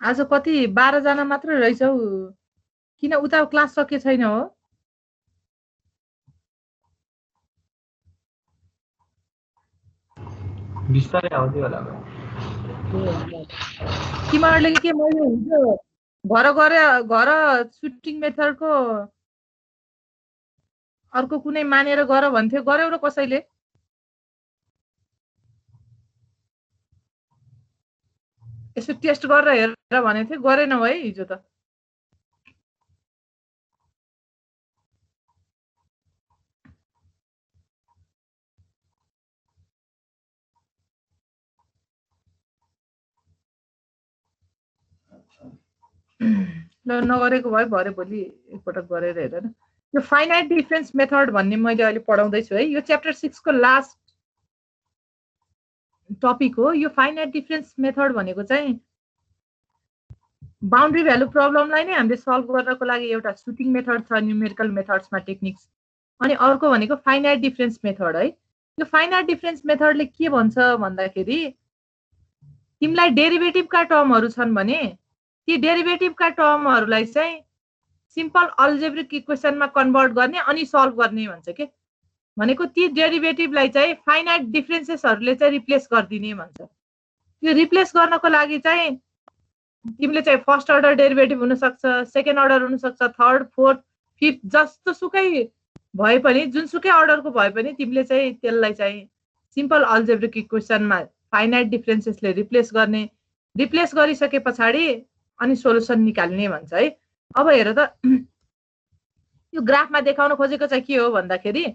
आज कति 12 जना मात्र रहेछौ किन उता क्लास सके छैन हो बिस्तारै आउँदै होला तिमीहरूले के मैले हिजो घर सुटिङ मेथडको अर्को कुनै मानेर गर भन्थ्यो गर्यौ र कसैले यसो टेस्ट गरेर हेरेर भनेको थियो गरेनौ है हिजो त ल नगरेको भए भरे भोलि एकपटक गरेर हेर न यो फाइनाइट डिफरेन्स मेथड भन्ने मैले अहिले पढाउँदैछु है यो च्याप्टर 6 को लास्ट टपिक हो यो फाइनाइट डिफरेन्स मेथड भनेको चाहिँ बाउन्ड्री भ्यालु प्रब्लमलाई नै हामीले सल्भ गर्नको लागि एउटा सुटिङ मेथड छ न्युमेरिकल मेथड्समा टेक्निक्स अनि अर्को भनेको फाइनाइट डिफरेन्स मेथड है यो फाइनाइट डिफरेन्स मेथडले के भन्छ भन्दाखेरि तिमीलाई डेरिभेटिभका टर्महरू छन् भने ती डेरिभेटिभका टर्महरूलाई चाहिँ सिम्पल अल्जेब्रिक इक्वेसनमा कन्भर्ट गर्ने अनि सल्भ गर्ने भन्छ के भनेको ती डेरिभेटिभलाई चाहिँ फाइनाइट डिफरेन्सेसहरूले चाहिँ रिप्लेस गरिदिने भन्छ यो रिप्लेस गर्नको लागि चाहिँ तिमीले चाहिँ फर्स्ट अर्डर डेरिभेटिभ हुन सक्छ सेकेन्ड अर्डर हुन सक्छ थर्ड फोर्थ फिफ्थ जस्तो सुकै भए पनि जुनसुकै अर्डरको भए पनि तिमीले चाहिँ त्यसलाई चाहिँ सिम्पल अल्जेब्रिक इक्वेसनमा फाइनाइट डिफरेन्सेसले रिप्लेस गर्ने रिप्लेस गरिसके पछाडि अनि सोलुसन निकाल्ने भन्छ है अब हेर त यो ग्राफमा देखाउन खोजेको चाहिँ के हो भन्दाखेरि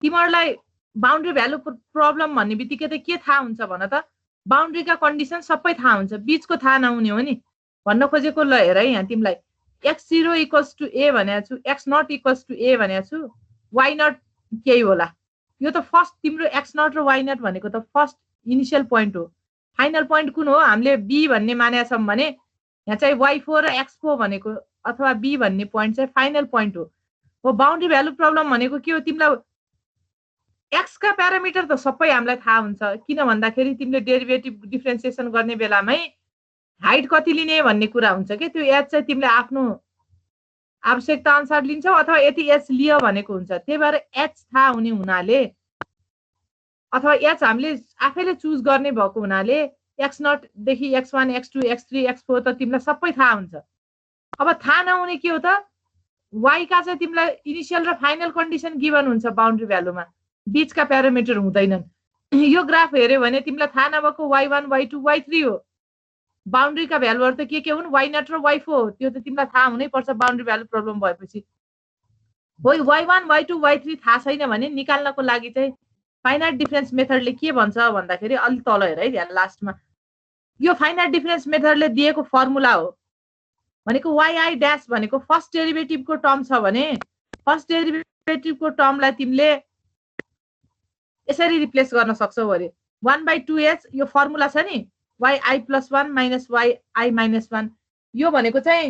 तिमीहरूलाई बाउन्ड्री भ्यालु प्रब्लम भन्ने बित्तिकै त के थाहा हुन्छ भन त बाउन्ड्रीका कन्डिसन सबै थाहा हुन्छ बीचको थाहा नहुने हो नि भन्न खोजेको ल हेर है यहाँ तिमीलाई x0 इक्वल्स टु a भनेको छु x0 इक्वल्स टु a भनेको छु y0 केही होला यो त फर्स्ट तिम्रो x0 र y0 भनेको त फर्स्ट इनिशियल पोइन्ट हो फाइनल पोइन्ट कुन हो हामीले b भन्ने मानेका छौँ भने यहाँ चाहिँ y4 र x4 भनेको अथवा b भन्ने पोइन्ट चाहिँ फाइनल पोइन्ट हो बाउन्ड्री भ्यालु प्रब्लम भनेको के हो तिमीलाई x का प्यारामिटर त सबै हामीलाई थाहा हुन्छ किन भन्दाखेरि तिमीले डेरिभेटिभ डिफरेन्सिएसन गर्ने बेलामै हाइट कति लिने भन्ने कुरा हुन्छ के त्यो h चाहिँ तिमीले आफ्नो आवश्यकता अनुसार लिन्छौ अथवा यति h लियो भनेको हुन्छ त्यही भएर h थाहा हुने हुनाले अथवा h हामीले आफैले चुज गर्ने भएको हुनाले x0 देखि x1 x2 x3 x4 त तिमीलाई सबै थाहा हुन्छ अब थाहा नहुने के हो त y का चाहिँ तिमीलाई इनिशियल र फाइनल कन्डिसन गिभन हुन्छ बाउन्ड्री भ्यालुमा बीचका प्यारामिटर हुँदैनन् यो ग्राफ हेर्यो भने तिमीलाई थाहा नभएको y1 y2 y3 हो बाउन्ड्रीका भ्यालुहरु त के हुन् y0 र y4 हो त्यो त तिमीलाई थाहा हुनै पर्छ बाउन्ड्री भ्यालु प्रब्लम भएपछि हो y1 y2 y3 थाहा छैन भने निकाल्नको लागि चाहिँ फाइनाइट डिफरेन्स मेथडले के भन्छ भन्दाखेरि अलि तल हेर है यहाँ लास्टमा यो फाइनाइट डिफरेन्स मेथडले दिएको फर्मुला हो भनेको yi ड्याश भनेको फर्स्ट डेरिभेटिभको टर्म छ भने फर्स्ट डेरिभेटिभको टर्मलाई तिमीले यसरी रिप्लेस गर्न सक्छौ अरे 1/2h यो फर्मुला छ नि yi + 1 - yi - 1 यो भनेको चाहिँ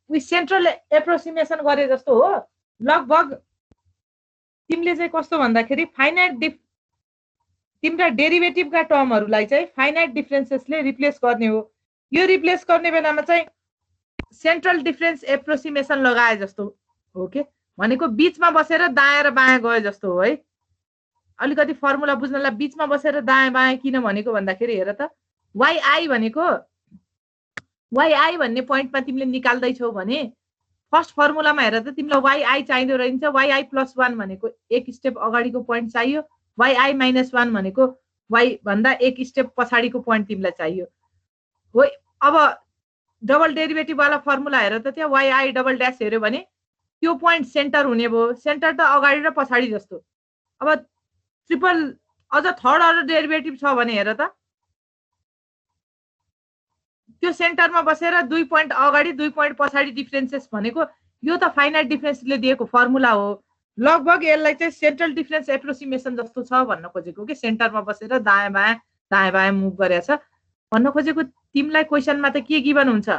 उ सेन्ट्रल एप्रोक्सिमेसन गरे जस्तो हो लगभग तिमीले चाहिँ कस्तो भन्दाखेरि फाइनाइट तिम्रा डेरिभेटिभका टर्महरूलाई चाहिँ फाइनाइट डिफरेन्सेसले रिप्लेस गर्ने हो यो रिप्लेस गर्ने बेलामा चाहिँ सेन्ट्रल डिफरेन्स एप्रोक्सिमेसन लगाए जस्तो हो के भनेको बीचमा बसेर दायाँ र बायाँ गए जस्तो हो है अलिकति फर्मुला बुझ्नलाई बीचमा बसेर दायाँ बायाँ किन भनेको भन्दाखेरि हेर त yi भनेको yi भन्ने पोइन्टमा तिमीले निकाल्दै छौ भने फर्स्ट फर्मुलामा हेर त तिमीलाई yi चाहिँदो रहन्छ yi + 1 भनेको एक स्टेप अगाडिको पोइन्ट चाहियो yi - 1 भनेको y भन्दा एक स्टेप पछाडिको पोइन्ट तिमीलाई चाहियो हो अब डबल डेरिभेटिभ वाला फर्मुला हेर त त्यहाँ yi डबल ड्याश हेर्यो भने त्यो पोइन्ट सेन्टर हुने भयो सेन्टर त अगाडि र पछाडि जस्तो अब ट्रिपल अझ थर्ड अर्डर डेरिभेटिभ छ भने हेर त त्यो सेन्टरमा बसेर 2 पोइन्ट अगाडि 2 पोइन्ट पछाडि डिफरेन्सेस भनेको यो त फाइनाइट डिफरेन्सले दिएको फर्मुला हो लगभग यसलाई चाहिँ सेन्ट्रल डिफरेन्स एप्रोक्सिमेसन जस्तो छ भन्न खोजेको के सेन्टरमा बसेर दायाँ बायाँ मुभ गरेछ भन्न खोजेको तिमीलाई क्वेशनमा त के गिभन हुन्छ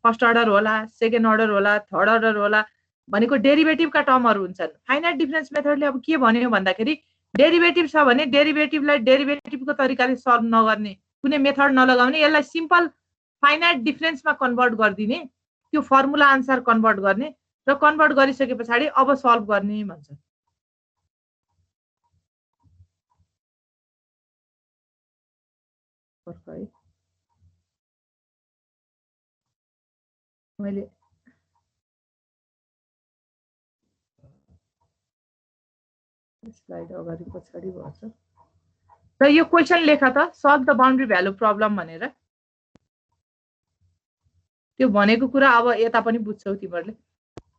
फर्स्ट अर्डर होला सेकेन्ड अर्डर होला थर्ड अर्डर होला भनेको डेरिभेटिभका टर्महरू हुन्छन् फाइनाइट डिफरेन्स मेथडले अब के भन्यो भन्दाखेरि डेरिभेटिभ छ भने डेरिभेटिभलाई डेरिभेटिभको तरिकाले सल्भ नगर्ने कुनै मेथड नलगाउने यसलाई सिम्पल फाइनाइट डिफरेन्समा कन्भर्ट गरिदिने, त्यो फर्मुला अनुसार कन्भर्ट गर्ने र कन्भर्ट गरिसके पछाडि अब सल्भ गर्ने भन्छ। मैले स्लाइड अगाडि पछाडि भन्छ र यो क्वेसन लेख त, solve the boundary value problem भनेर। त्यो भनेको कुरा अब यता पनि बुझ्छौ तिमीहरूले।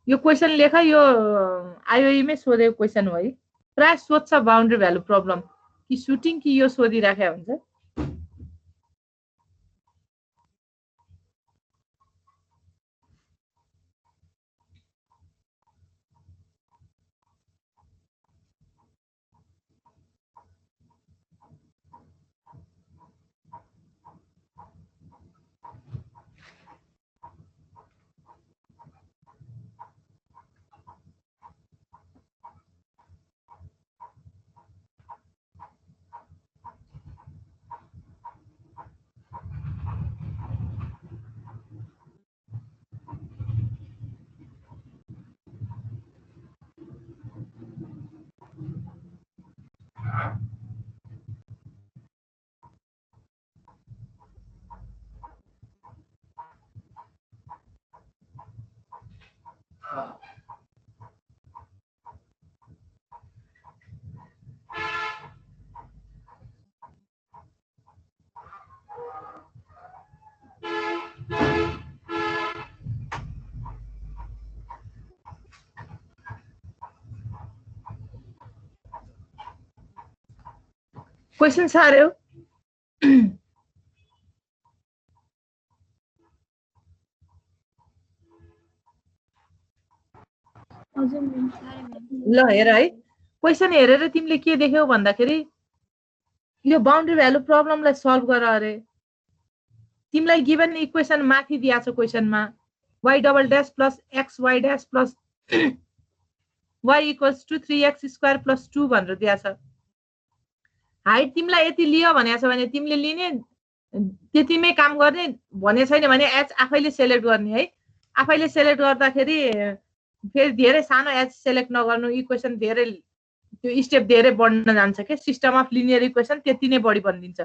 यो क्वेसन लेख, यो आइओईमै सोधेको क्वेसन हो है। प्राय सोध्छ बाउन्ड्री भ्यालु प्रब्लम कि सुटिङ कि यो सोधिराखेको हुन्छ। क्वेसन साह्रो ल हेर है, क्वेसन हेरेर तिमीले के देख्यौ भन्दाखेरि यो बाउन्ड्री भ्यालु प्रब्लमलाई सल्भ गर अरे। तिमीलाई गिभन इक्वेसन माथि दिएको छ क्वेसनमा, y double dash plus x y dash plus y equals to 3x² plus 2 भनेर दिएको छ। हाइट तिमीलाई यति लियो भनेको छ भने तिमीले लिने, त्यतिमै काम गर्ने। भने छैन भने एच आफैले सेलेक्ट गर्ने है। आफैले सेलेक्ट गर्दाखेरि फेरि धेरै सानो एच सेलेक्ट नगर्नु, इक्वेसन धेरै, त्यो स्टेप धेरै बढ्न जान्छ के। सिस्टम अफ लिनियर इक्वेसन त्यति नै बढी बनिन्छ।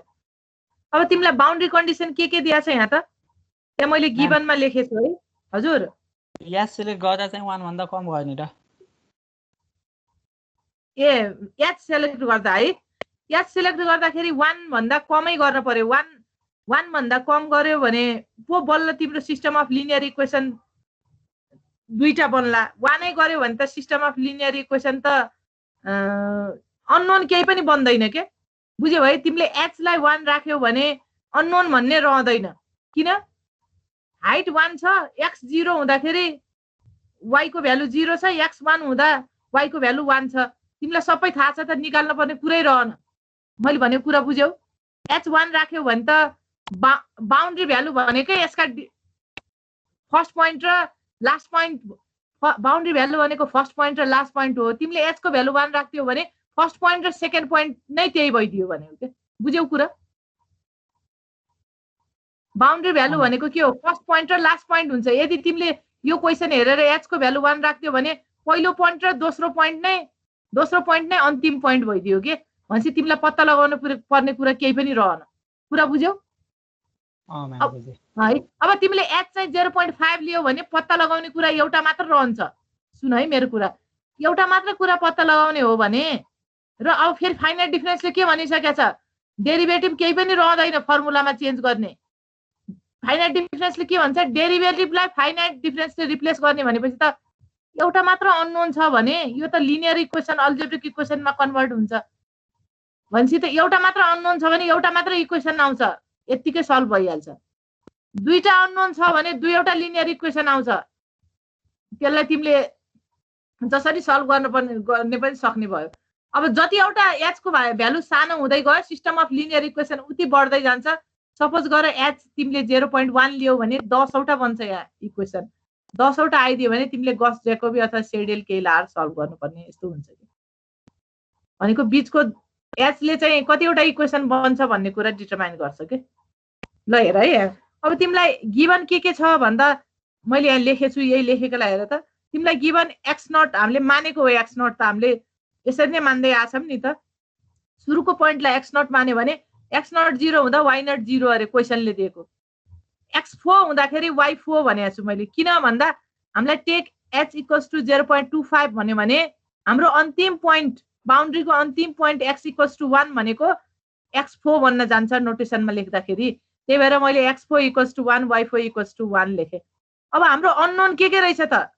अब तिमीलाई बाउन्ड्री कन्डिसन के दिएको छ यहाँ त? त्यहाँ मैले गिभनमा लेखेको छु है। हजुर, एच सेलेक्ट गर्दा चाहिँ 1 भन्दा कम गर्ने र? ए एच सेलेक्ट गर्दा है, एच सेलेक्ट गर्दाखेरि 1 भन्दा कमै गर्न पर्यो। 1 भन्दा कम गर्यो भने पो बल्ल तिम्रो सिस्टम अफ लिनियर इक्वेसन दुईटा बन्ला। 1 नै गर्यो भने त सिस्टम अफ लिनियर इक्वेसन त अननोन केही पनि बन्दैन के। बुझ्यौ है? तिमीले एच लाई 1 राख्यौ भने अननोन भन्ने रहँदैन। किन? हाइट 1 छ, एक्स 0 हुँदाखेरि वाई को भ्यालु 0 छ, एक्स 1 हुँदा वाई को भ्यालु 1 छ। तिमीलाई सबै थाहा छ त, निकाल्न पर्ने कुरै रहन। मैले भनेको कुरा बुझ्यौ? एच 1 राख्यौ भने त बाउन्ड्री भ्यालु भनेकै यसका फर्स्ट पोइन्ट र लास्ट पोइन्ट, बाउन्ड्री भ्यालु भनेको फर्स्ट पोइन्ट र लास्ट पोइन्ट हो। तिमीले एच को भ्यालु 1 राख्थ्यौ भने फर्स्ट पोइन्ट र सेकेन्ड पोइन्ट नै त्यही भइदियो भनेको के। बुझ्यौ कुरा? बाउन्ड्री भ्यालु भनेको के हो? फर्स्ट पोइन्ट र लास्ट पोइन्ट हुन्छ। यदि तिमीले यो क्वेसन हेरेर एच को भ्यालु 1 राख्थ्यौ भने पहिलो पोइन्ट र दोस्रो पोइन्ट नै अन्तिम पोइन्ट भइदियो के। भनेपछि तिमीलाई पत्ता लगाउनु पर्ने कुरा केही पनि रहन। कुरा बुझ्यौ? है, अब तिमीले एच चाहिँ 0.5 लियो भने पत्ता लगाउने कुरा एउटा मात्र रहन्छ। सुन है मेरो कुरा, एउटा मात्र कुरा पत्ता लगाउने हो भने। र अब फेरि फाइनाइट डिफरेन्सले के भनिसकेको छ? डेरिभेटिभ केही पनि रहँदैन फर्मुलामा चेन्ज गर्ने। फाइनाइट डिफरेन्सले के भन्छ? डेरिभेटिभलाई फाइनाइट डिफरेन्सले रिप्लेस गर्ने भनेपछि त एउटा मात्र अननोन छ भने यो त लिनियर इक्वेसन, अल्जेब्रिक इक्वेसनमा कन्भर्ट हुन्छ। भनेपछि त एउटा मात्र अननोन छ भने एउटा मात्र इक्वेसन आउँछ, यतिकै सल्भ भइहाल्छ। दुईटा अननोन छ भने दुईवटा लिनियर इक्वेसन आउँछ। त्यसलाई तिमीले जसरी सल्भ गर्ने पनि सक्ने भयो। अब जति एउटा एच को भ्यालु सानो हुँदै गयो सिस्टम अफ लिनियर इक्वेसन उति बढ्दै जान्छ। सपोज गर एच तिमीले 0.1 लियौ भने 10 वटा बन्छ यहाँ इक्वेसन। 10 वटा आइदियो भने तिमीले गस जेकोबी अथवा सेडेल केही लाएर सल्भ गर्नुपर्ने यस्तो हुन्छ कि। भनेको बीचको एचले चाहिँ कतिवटा इक्वेसन बन्छ भन्ने कुरा डिटरमाइन गर्छ के। ल हेर है, अब तिमीलाई गिभन के छ भन्दा मैले यहाँ लेखेछु, यही लेखेकोलाई हेर त। तिमीलाई गिभन x0 हामीले मानेको हो, x0 त हामीले यसरी नै मान्दै आछौँ नि त। सुरुको पोइन्टलाई x0 मान्यो भने x0 0 हुँदा y0 0 अरे क्वेसनले दिएको। x4 हुँदाखेरि y4 भनेको छु मैले। किन भन्दा हामीलाई टेक h = 0.25 भन्यो भने हाम्रो अन्तिम पोइन्ट, बाउन्ड्रीको अन्तिम पोइन्ट x = 1 भनेको x4 भन्न जान्छ नोटेसनमा लेख्दाखेरि। त्यही भएर मैले x4 = 1 y4 = 1 लेखेँ। अब हाम्रो अननोन के रहेछ त?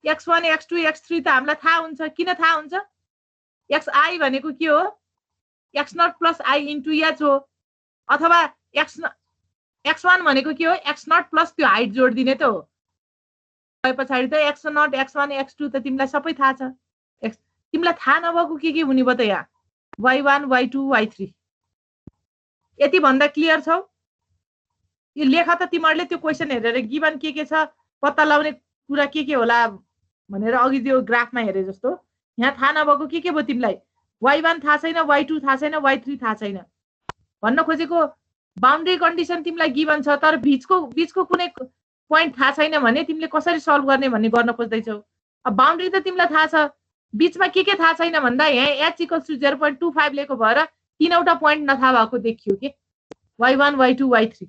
x1 x2 x3 त हामीलाई थाहा हुन्छ। किन थाहा हुन्छ? xi भनेको के हो? x0 + i * h हो। अथवा x1 भनेको के हो? x0 + त्यो हाइट जोड्दिने त हो। पछाडि त x0 x1 x2 त तिमीलाई सबै थाहा छ। तिमीलाई थाहा नभएको के हुने भयो त यहाँ? y1 y2 y3 यति भन्दा क्लियर छौ? यो लेख त तिमीहरूले त्यो क्वेसन हेरेर गिभन के छ पत्ता लगाउने कुरा के होला भनेर अघि त्यो ग्राफमा हेरे जस्तो। यहाँ थाहा नभएको के भयो तिमीलाई? y1 थाहा छैन, y2 थाहा छैन, y3 थाहा छैन। भन्न खोजेको बाउन्ड्री कन्डिसन तिमीलाई गिभन छ, तर बीचको कुनै पोइन्ट थाहा छैन भने तिमीले कसरी सल्भ गर्ने भन्ने गर्न खोज्दैछौ। अब बाउन्ड्री त तिमीलाई थाहा छ, बीचमा के थाहा छैन भन्दा यहाँ h = 0.25 लेको भएर तीनवटा पोइन्ट नथाहा भएको देखियो के, y1 y2 y3।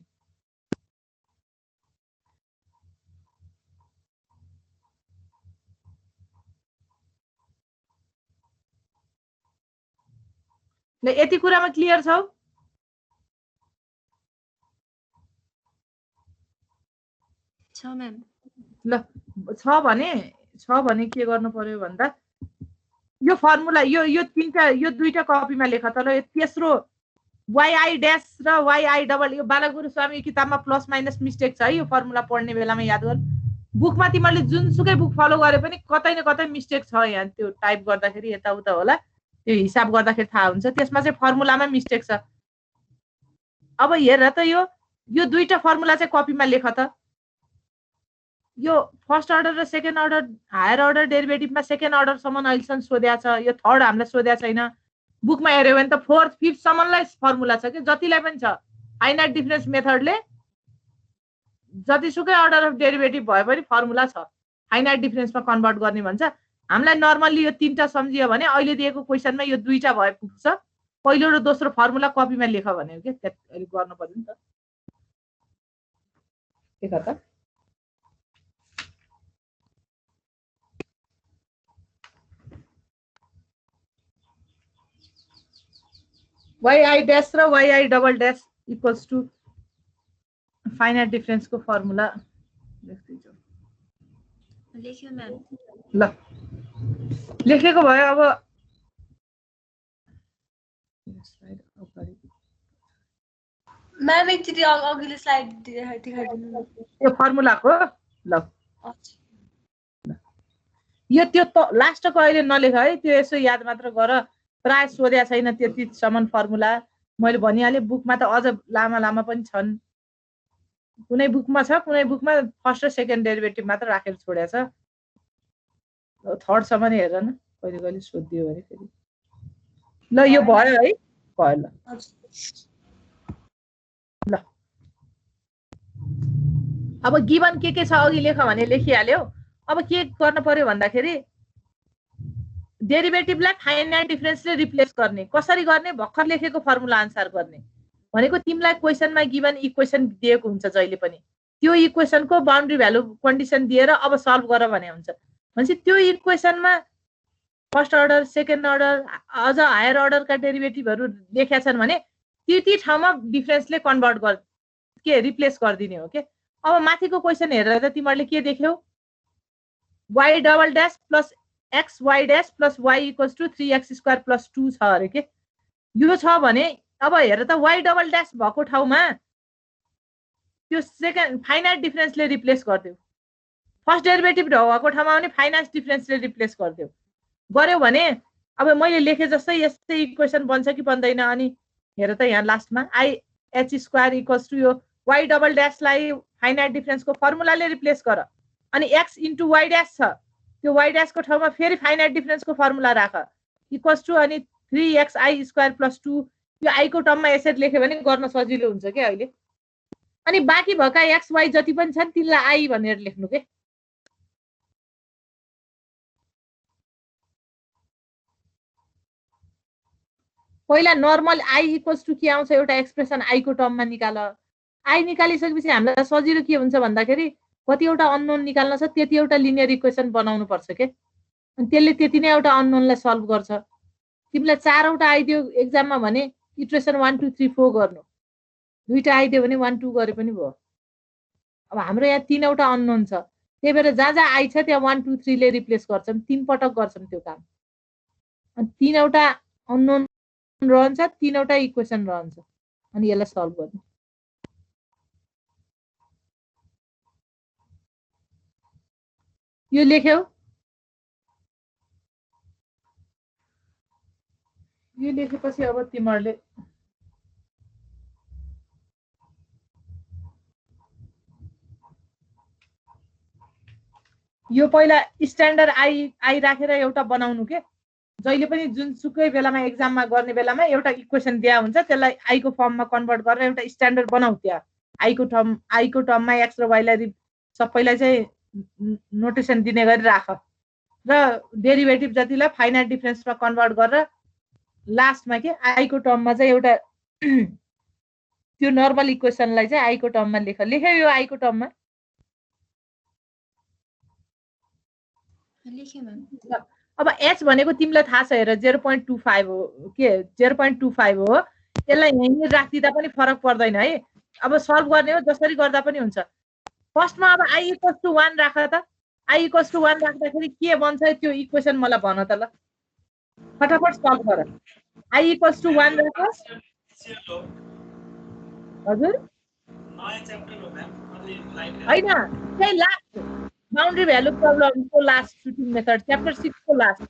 ल यति कुरामा क्लियर छौ? छ म्याम। ल छ भने के गर्नु पर्यो भन्दा यो फर्मुला यो दुईटा कपीमा लेख त। ल तेस्रो yi डैश र yi डबल यो बालगुरु स्वामी किताबमा प्लस माइनस मिस्टेक छ है। यो फर्मुला पढ्ने बेलामा याद गर्नु। बुकमा तिमीहरूले जुनसुकै बुक फलो गरे पनि कतै न कतै मिस्टेक छ। यहाँ त्यो टाइप गर्दाखेरि यताउता होला, त्यो हिसाब गर्दाखेरि थाहा हुन्छ। त्यसमा चाहिँ फर्मुलामा मिस्टेक छ। अब हेर त यो दुईटा फर्मुला चाहिँ कपीमा लेख त। यो फर्स्ट अर्डर र सेकेन्ड अर्डर हायर अर्डर डेरिभेटिभमा सेकेन्ड अर्डरसम्म अहिलेसम्म सोध्या छ। यो थर्ड हामीलाई सोध्या छैन। बुकमा हेऱ्यो भने त फोर्थ फिफ्थसम्मलाई फर्मुला छ कि जतिलाई पनि छ। फाइनाइट डिफरेन्स मेथडले जतिसुकै अर्डर अफ डेरिभेटिभ भए पनि फर्मुला छ। फाइनाइट डिफरेन्समा कन्भर्ट गर्ने भन्छ। हामीलाई नर्मल्ली यो तीनटा सम्झियो भने अहिले दिएको क्वेसनमा यो दुईटा भए पुग्छ। पहिलो र दोस्रो फर्मुला कपीमा लेख भन्यो के, त्यसरी गर्नु पर्यो नि त। के त yi डैश र yi डबल डैश = फाइनाइट डिफरेन्सको फर्मुला लेख्दैछु। लेख्यो म्याम। ल लेखेको भयो। अब म्याम एकचोटि अघिल्लो स्लाइड देखाइदिनु यो फर्मुलाको। ल यो त्यो लास्टको अहिले नलेख है, त्यो यसो याद मात्र गर। प्राय सोध्या छैन त्यतिसम्म फर्मुला। मैले भनिहालेँ बुकमा त अझ लामा पनि छन्। कुनै बुकमा छ, कुनै बुकमा फर्स्ट र सेकेन्ड डेरिभेटिभ मात्र राखेर छोड्या छ। थर्डसम्म हेर न, कहिले सोधिदियो भने फेरि। ल यो भयो है, भयो। ल अब गिभन के छ अघि लेख भने लेखिहाल्यो। अब के गर्न पर्यो भन्दाखेरि डेरिभेटिभलाई फाइनाइट डिफरेन्सले रिप्लेस गर्ने। कसरी गर्ने? भर्खर लेखेको फर्मुला अनुसार गर्ने भनेको। तिमीलाई क्वेसनमा गिभन इक्वेसन दिएको हुन्छ जहिले पनि, त्यो इक्वेसनको बाउन्ड्री भ्यालु कन्डिसन दिएर अब सल्भ गर भने हुन्छ। भनेपछि त्यो इक्वेसनमा फर्स्ट अर्डर सेकेन्ड अर्डर अझ हायर अर्डरका डेरिभेटिभहरू लेखेका छन् भने ती ठाउँमा डिफरेन्सले कन्भर्ट रिप्लेस गरिदिने हो के। अब माथिको क्वेसन हेरेर त तिमीहरूले के देख्यौ? y double dash plus x y dash plus y = 3x² + 2 छ अरे के। यो छ भने अब हेर त y डबल डैश भएको ठाउँमा त्यो सेकेन्ड फाइनाइट डिफरेन्सले रिप्लेस गरिदियो। फर्स्ट डेरिभेटिभ भएको ठाउँमा पनि फाइनाइट डिफरेन्सले रिप्लेस गरिदियो। गर्यो भने अब मैले लेखे जस्तै यस्तै इक्वेसन बन्छ कि बन्दैन? अनि हेर त यहाँ लास्टमा i(h²) = यो y डबल डैशलाई फाइनाइट डिफरेन्सको फर्मुलाले रिप्लेस गर। अनि x * y डैश छ, त्यो y डैशको ठाउँमा फेरि फाइनाइट डिफरेन्सको फर्मुला राख = अनि 3xi² + 2। यो i को टर्ममा यसरी लेख्यो भने गर्न सजिलो हुन्छ के अहिले। अनि बाँकी भएका एक्स वाइ जति पनि छन् तिनलाई आई भनेर लेख्नु के। पहिला नर्मल आई इक्वल्स टु के आउँछ एउटा एक्सप्रेसन आई को टर्ममा निकाल। आई निकालिसकेपछि हामीलाई सजिलो के हुन्छ भन्दाखेरि कतिवटा अननोन निकाल्न छ त्यति एउटा लिनियर इक्वेसन बनाउनु पर्छ के। अनि त्यसले त्यति नै एउटा अननोनलाई सल्भ गर्छ। तिमीलाई 4 वटा आइदियो एक्जाममा भने इटरेसन 1 2 3 4 गर्नु, 2टा आइदियो भने 1 2 गरे पनि भयो। अब हाम्रो यहाँ 3 वटा अननोन छ, त्यही भएर जहाँ जहाँ आई छ त्यहाँ 1 2 3 ले रिप्लेस गर्छौँ, 3 पटक गर्छौँ त्यो काम। अनि 3 वटा अननोन रहन्छ, 3 वटा इक्वेसन रहन्छ, अनि यसलाई सल्भ गर्ने। यो लेख्यौ, यो लेखेपछि अब तिमीहरूले यो पहिला स्ट्यान्डर्ड आई राखेर एउटा बनाउनु के। जहिले पनि जुनसुकै बेलामा एक्जाममा गर्ने बेलामा एउटा इक्वेसन दिया हुन्छ, त्यसलाई आई को फर्ममा कन्भर्ट गरेर एउटा स्ट्यान्डर्ड बनाऊ। त्यहाँ आई को टर्ममा एक्स र वाइलाई सबैलाई चाहिँ नोटेसन दिने गरी राख र डेरिभेटिभ जतिलाई फाइनाइट डिफरेन्समा कन्भर्ट गरेर लास्टमा के आई को टर्ममा चाहिँ एउटा त्यो नर्मल इक्वेसनलाई चाहिँ आई को टर्ममा लेख्यो यो आई को टर्ममा। अब एच भनेको तिमीलाई थाहा छ हेर 0.25 हो के, 0.25 हो। यसलाई यहीँ राखिदिँदा पनि फरक पर्दैन है। अब सल्भ गर्ने हो जसरी गर्दा पनि हुन्छ। फर्स्टमा अब आई इक्वल्स टु 1 राख त। आई इक्वल्स टु 1 राख्दाखेरि के बन्छ त्यो इक्वेसन मलाई भन त ल, फटाफट सल्भ गर। आई इक्वल्स टु 1 राख। हजुर होइन, त्यही लास्ट बाउन्ड्री भ्यालु प्रब्लमको लास्ट सुटिङ मेथड च्याप्टर 6 को लास्ट।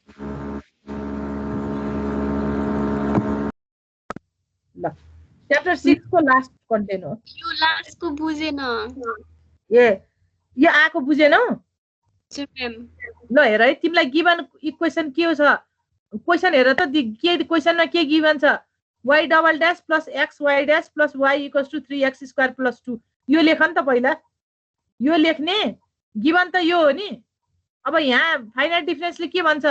ल च्याप्टर 6 को लास्ट कन्टेन्ट हो यो। लास्ट को बुझेन। ए यो आको बुझेनौ? मैम ल हेर है, तिमीलाई गिभन इक्वेसन के छ क्वेसन हेर त। के क्वेसनमा के गिभन छ? y double dash plus x y dash plus y equals to 3x square plus 2। यो लेख नि त पहिला, यो लेख्ने। गिभन त यो हो नि। अब यहाँ फाइनाइट डिफरेन्सले के भन्छ?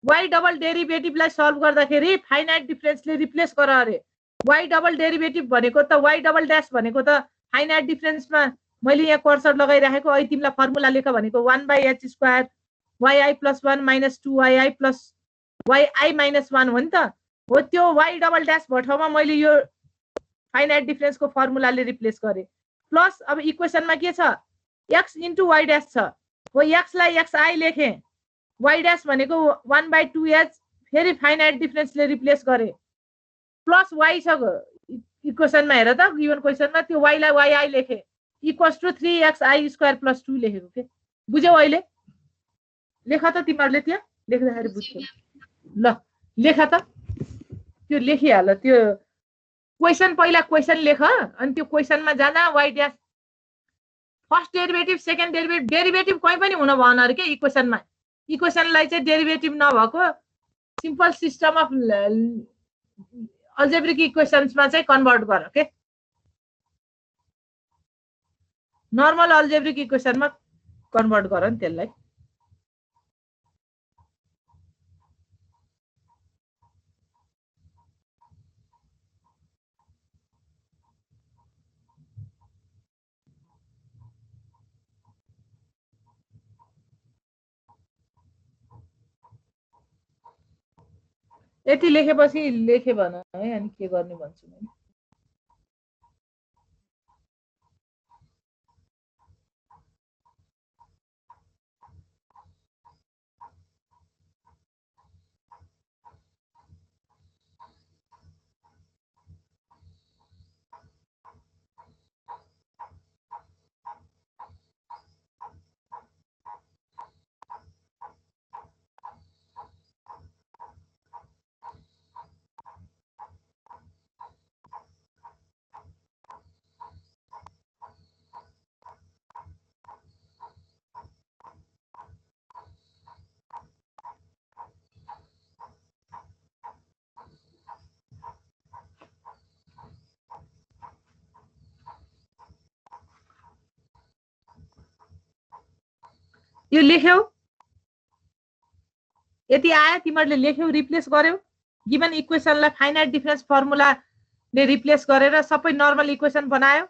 y डबल डेरिभेटिभलाई सल्भ गर्दाखेरि फाइनाइट डिफरेन्सले रिप्लेस गर अरे। y डबल डेरिभेटिभ भनेको त y डबल ड्यास भनेको त फाइनाइट डिफरेन्समा मैले यहाँ कर्सर लगाइराखेको। अहिले तिमीलाई फर्मुला लेख भनेको 1/h square yi plus 1 minus 2yi plus yi minus 1 हो नि त। हो त्यो y डबल ड्यास भएको ठाउँमा मैले यो फाइनाइट डिफरेन्सको फर्मुलाले रिप्लेस गरेँ। प्लस अब इक्वेसनमा के छ? x इन्टु वाइ ड्यास छ। हो एक्सलाई xi लेखेँ, वाइ ड्यास भनेको 1/2h फेरि फाइनाइट डिफरेन्सले रिप्लेस गरेँ। प्लस वाइ छ इक्वेसनमा हेर त, गिभन क्वेसनमा त्यो वाइलाई yi लेखेँ equals to 3xi square plus 2 लेखेको के। बुझ्यौ? अहिले लेख त तिमीहरूले त्यहाँ लेख्दाखेरि बुझ्छौ। ल लेख त, त्यो लेखिहाल। त्यो क्वेसन पहिला क्वेसन लेख, अनि त्यो क्वेसनमा जाँदा why dash first derivative second derivative derivative कहीँ पनि हुन भएन अरे के इक्वेसनमा। इक्वेसनलाई चाहिँ डेरिभेटिभ नभएको सिम्पल सिस्टम अफ अल्जेब्रिक इक्वेसन्समा चाहिँ कन्भर्ट गर के। नर्मल अल्जेब्रिक इक्वेसनमा कन्भर्ट गर नि त्यसलाई। यति लेखेपछि लेखे भन है, अनि के गर्ने भन्छु मैले। यो लेख्यौ, यति आयो, तिमीहरूले लेख्यौ, रिप्लेस गर्यौ, गिभन इक्वेसनलाई फाइनाइट डिफरेन्स फर्मुलाले रिप्लेस गरेर सबै नर्मल इक्वेसन बनायो।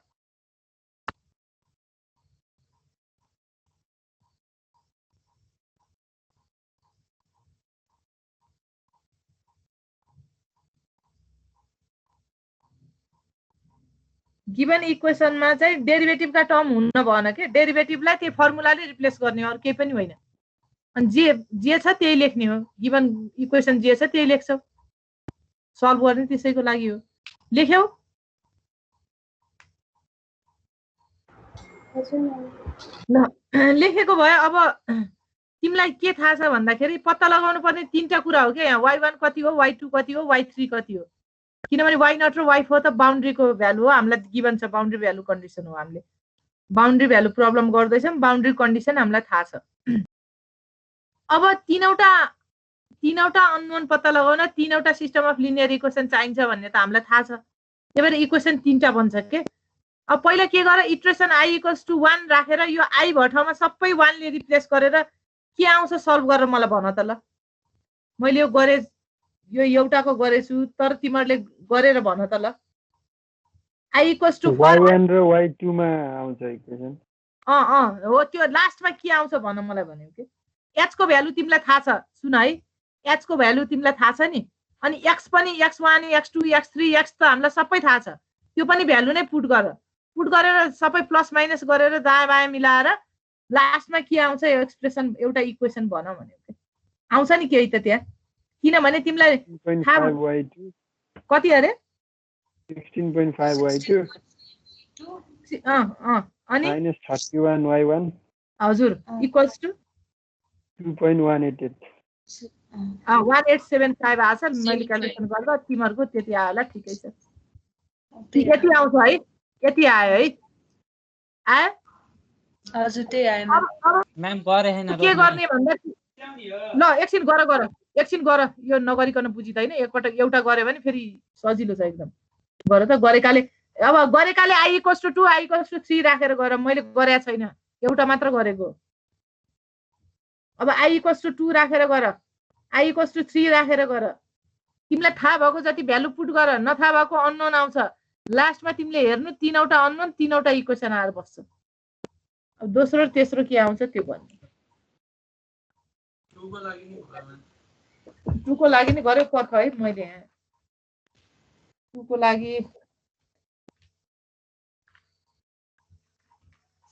गिभन इक्वेसनमा चाहिँ डेरिभेटिभका टर्म हुन भएन के, डेरिभेटिभलाई त्यही फर्मुलाले रिप्लेस गर्ने, अरू केही पनि होइन। अनि जे छ त्यही लेख्ने हो, गिभन इक्वेसन जे छ त्यही लेख्छौ, सल्भ गर्ने त्यसैको लागि हो। लेख्यौ? ल लेखेको भयो। अब तिमीलाई के थाहा छ भन्दाखेरि पत्ता लगाउनु पर्ने तीनटा कुरा हो क्या यहाँ, y1 कति हो, y2 कति हो, y3 कति हो। किनभने y0 र y4 त बाउन्ड्रीको भ्यालु हो, हामीलाई गिभन छ, बाउन्ड्री भ्यालु कन्डिसन हो। हामीले बाउन्ड्री भ्यालु प्रब्लम गर्दैछौँ, बाउन्ड्री कन्डिसन हामीलाई थाहा छ। अब तीनवटा अननोन पत्ता लगाउन तीनवटा सिस्टम अफ लिनियर इक्वेसन चाहिन्छ भन्ने त हामीलाई थाहा छ। त्यही भएर इक्वेसन तीनटा बन्छ के। अब पहिला के गर, इट्रेसन i = 1 राखेर यो i भएको ठाउँमा सबै 1 ले रिप्लेस गरेर के आउँछ सल्भ गरेर मलाई भन त ल। मैले यो गरे, यो एउटाको गरेछु, तर तिमीहरूले गरेर भन त ल। i = y1 र y2 मा आउँछ इक्वेसन। हो, त्यो लास्टमा के आउँछ भन मलाई भन्यो के। h को भ्यालु तिमीलाई थाहा छ, सुन है, h को भ्यालु तिमीलाई थाहा छ नि। अनि x पनि x1 x2 x3 x त हामीलाई सबै थाहा छ, त्यो पनि भ्यालु नै पुट गरेर सबै प्लस माइनस गरेर दायाँ बायाँ मिलाएर लास्टमा के आउँछ यो एक्सप्रेसन, एउटा इक्वेसन भन भन्यो। आउँछ नि केही त त्यहाँ, किनभने तिमीलाई कति अरे 16.5 y2 अनि -31 y1 हजुर इक्वल्स टु 2.188 1875 आछ। मैले क्यालकुलेसन गर्दा तिमीहरूको त्यति आयो होला, ठिकै छ। यति आउँछ है, यति आयो है, आयो हजुर त्यही आयो म्याम गरे हैन। के गर्ने भन्दा ल एकछिन गर, यो नगरिकन बुझिदैन। एकपटक एउटा गरे भने फेरि सजिलो छ एकदम। गर त, गरेकाले अब गरेकाले i = 2 i = 3 राखेर गर, मैले गरेको छैन, एउटा मात्र गरेको। अब i = 2 राखेर गर, i = 3 राखेर गर। तिमीलाई थाहा भएको जति भ्यालु पुट गर, नथाहा भएको अननोन आउँछ। लास्टमा तिमीले हेर्नु तीनवटा अननोन तीनवटा इक्वेसन आएर बस्छ। अब दोस्रो र तेस्रो के आउँछ त्यो भन्नु। 2 को लागि नि गर्यो पर्ख है, मैले यहाँ 2 को लागि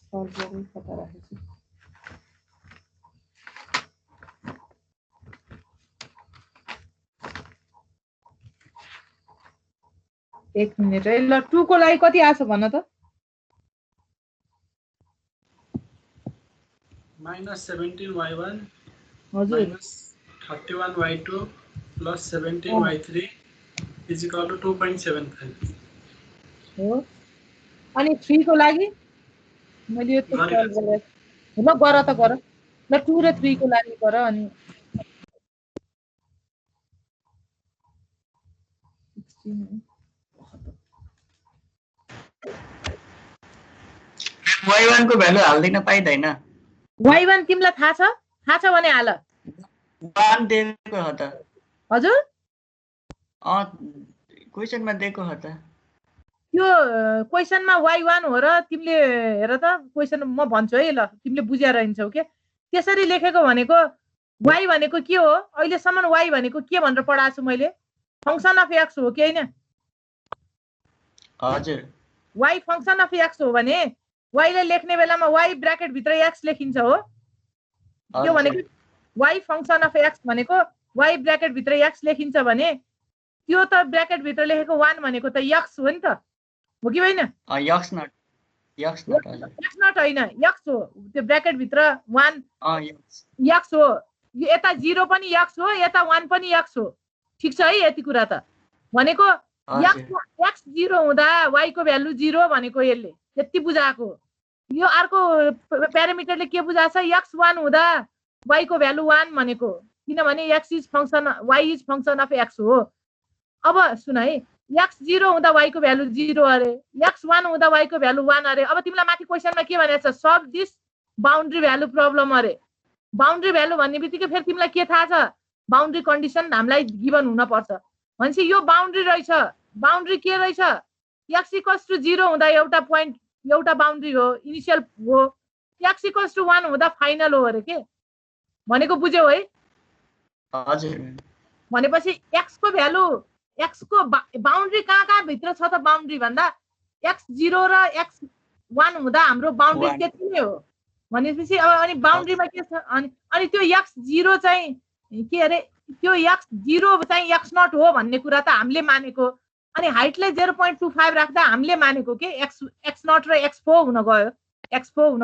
सल्भ गरे पत्ता राखेछु। एक मिनट है, ल 2 को लागि कति आछ भन त। -17 y1 हजुर -31 y2 + 17 y3 = 2.75 हो। अनि 3 को लागि मैले यो सल्भ गरे, ल गर त गर, ल 2 र 3 को लागि गर। अनि 16 y1 को भ्यालु हाल्दिन पाइदैन। y1 तिमीलाई थाहा छ? थाहा छ भने हाल। 1 दिएको हो त। हजुर क्वेशनमा दिएको हो त। त्यो क्वेशनमा y1 हो र तिमीले हेर त, क्वेशन म भन्छु है, ल तिमीले बुझेर हिँड्छौ के। त्यसरी लेखेको भनेको y भनेको के हो, अहिलेसम्म y भनेको के भनेर पढाएको छु मैले, फंक्सन अफ x हो कि हैन? हजुर, y फंक्सन अफ x हो भने y ले लेख्ने बेलामा y ब्र्याकेट भित्र x लेखिन्छ हो। त्यो भनेको y फंक्सन अफ x भनेको y ब्र्याकेट भित्र x लेखिन्छ भने त्यो त ब्र्याकेट भित्र लेखेको 1 भनेको त x हो नि त, हो कि हैन? x नट हैन, x हो। त्यो ब्र्याकेट भित्र 1 x हो। यो यता 0 पनि x हो, यता 1 पनि x हो। ठीक छ है, यति कुरा त भनेको x 0 हुँदा y को भ्यालु 0 भनेको यसले यति बुझाएको। यो अर्को प्यारामिटरले के बुझाछ, x1 हुँदा y को भ्यालु 1 भनेको, किनभने y is function of x हो। अब सुन है, x 0 हुँदा y को भ्यालु 0 अरे, x1 हुँदा y को भ्यालु 1 अरे। अब तिमीलाई माथि क्वेशनमा के भनेको छ, solve this boundary value problem अरे। बाउन्ड्री भ्यालु भन्ने बित्तिकै फेरि तिमीलाई के थाहा छ बाउन्ड्री कन्डिसन हामीलाई गिभन हुन पर्छ भनेपछि यो बाउन्ड्री रहेछ बाउन्ड्री के रहेछ x = 0 हुँदा एउटा पोइन्ट एउटा बाउन्ड्री हो इनिशियल हो x = 1 हुँदा फाइनल हो अरे के भनेको बुझ्यौ है हजुर भनेपछि x को भ्यालु x को बाउन्ड्री कहाँ भित्र छ त बाउन्ड्री भन्दा x0 र x1 हुँदा हाम्रो बाउन्ड्री त्यति नै हो भनेपछि अब अनि बाउन्ड्रीमा के छ अनि त्यो x0 चाहिँ के अरे त्यो x0 चाहिँ x0 हो भन्ने कुरा त हामीले मानेको अनि हाइटलाई 0.25 राख्दा हामीले मानेको के x0 र x4 हुन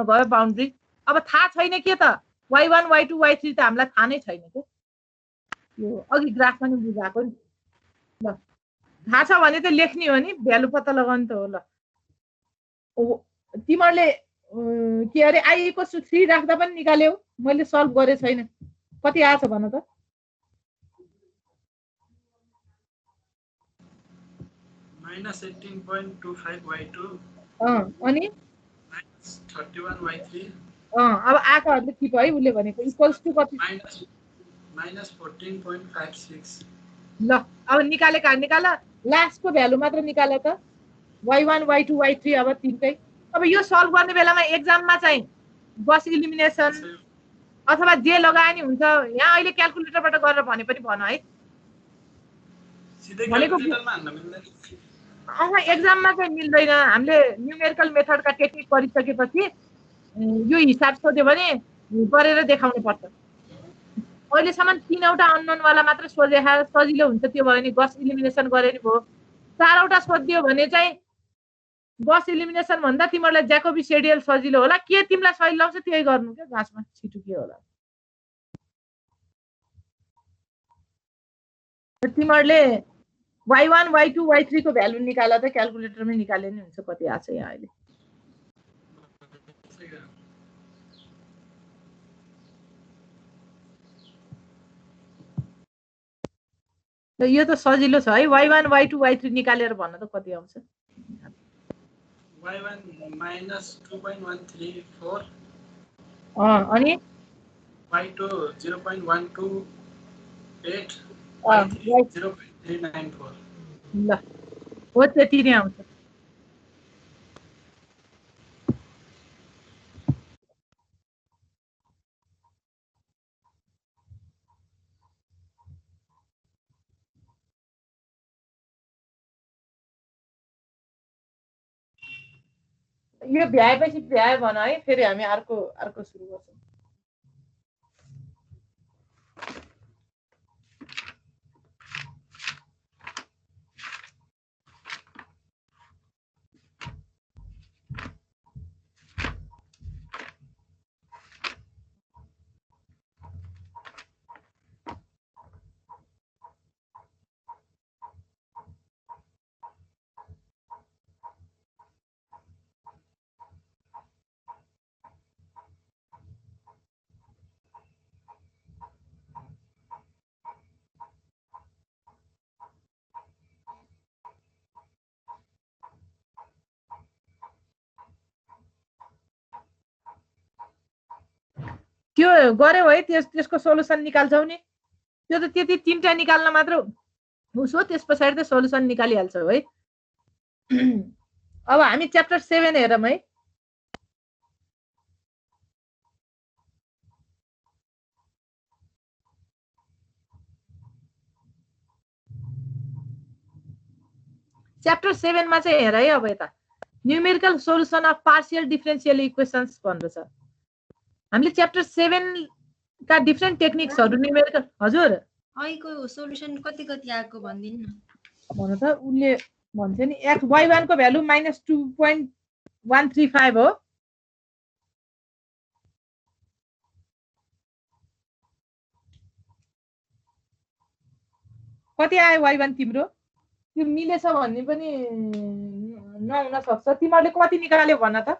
गयो बाउन्ड्री अब थाहा छैन के त y1 y2 y3 त हामीलाई थाहा नै छैन के यो अघि ग्राफमा नि बुझाएको नि ल थाहा छ भने त लेख्ने हो नि भ्यालु पत्ता लगाउनु त हो ल तिमीहरूले के अरे i = 3 राख्दा पनि निकाल्यौ मैले सल्भ गरे छैन कति आछ भन त -18.25 y2 अनि -31 y3 अब आकाहरूले टिप है उसले भनेको इक्वल्स टु कति -14.56 ल अब निकाल लास्टको भ्यालु मात्र निकाल त y1 y2 y3 अब तीनटै अब यो सल्भ गर्ने बेलामा एक्जाममा चाहिँ गस इलिमिनेसन अथवा जे लगाए नि हुन्छ यहाँ अहिले क्याल्कुलेटरबाट गरेर भने पनि भन है सिधै भनेको क्याल्कुलेटरमा हान्न मिल्दैन एक्जाममा चाहिँ मिल्दैन हामीले न्युमेरिकल मेथडका टेक्निक गरिसकेपछि यो हिसाब सोध्यो भने गरेर देखाउनु पर्छ अहिलेसम्म 3वटा अननोनवाला मात्र सोधे सजिलो हुन्छ त्यो भयो नि गस इलिमिनेसन गरे नि भयो 4वटा सोधिदियो भने चाहिँ गस इलिमिनेसन भन्दा तिमीहरूलाई ज्याकोबी सेडियल सजिलो होला के तिमीलाई सजिलो लाग्छ त्यही गर्नु क्या गाँसमा छिटो के होला तिमीहरूले y1 y2 y3 को भ्यालु निकाल त क्याल्कुलेटरमै निकाले नि हुन्छ कति आछ यहाँ अहिले यो त सजिलो छ है y1 y2 y3 निकालेर भन्न त कति आउँछ y1 -2.134 अनि y2 0.128 y3 0.394 ल हो त्यति नै आउँछ यो भ्याएपछि भ्यायो भन है फेरि हामी अर्को सुरु गर्छौँ त्यो गर्यौ है त्यसको सोलुसन निकाल्छौ नि त्यो त त्यति 3टा निकाल्न मात्र उसो त्यस पछाडि त सोलुसन निकालिहाल्छौ है अब हामी च्याप्टर 7 हेरौँ है च्याप्टर 7 मा चाहिँ हेर है अब यता numerical solution of partial differential equations भनेको छ हामीले च्याप्टर 7 का डिफरेन्ट टेक्निक्सहरु न्युमेरिकल हजुर अहिलेको सोलुसन कति आएको भन्दिन न भन त उले भन्छ नि y1 को भ्यालु -2.135 हो कति आयो y1 तिम्रो त्यो मिलेछ भन्ने पनि नहुन सक्छ तिमीहरूले कति निकाल्यौ भन त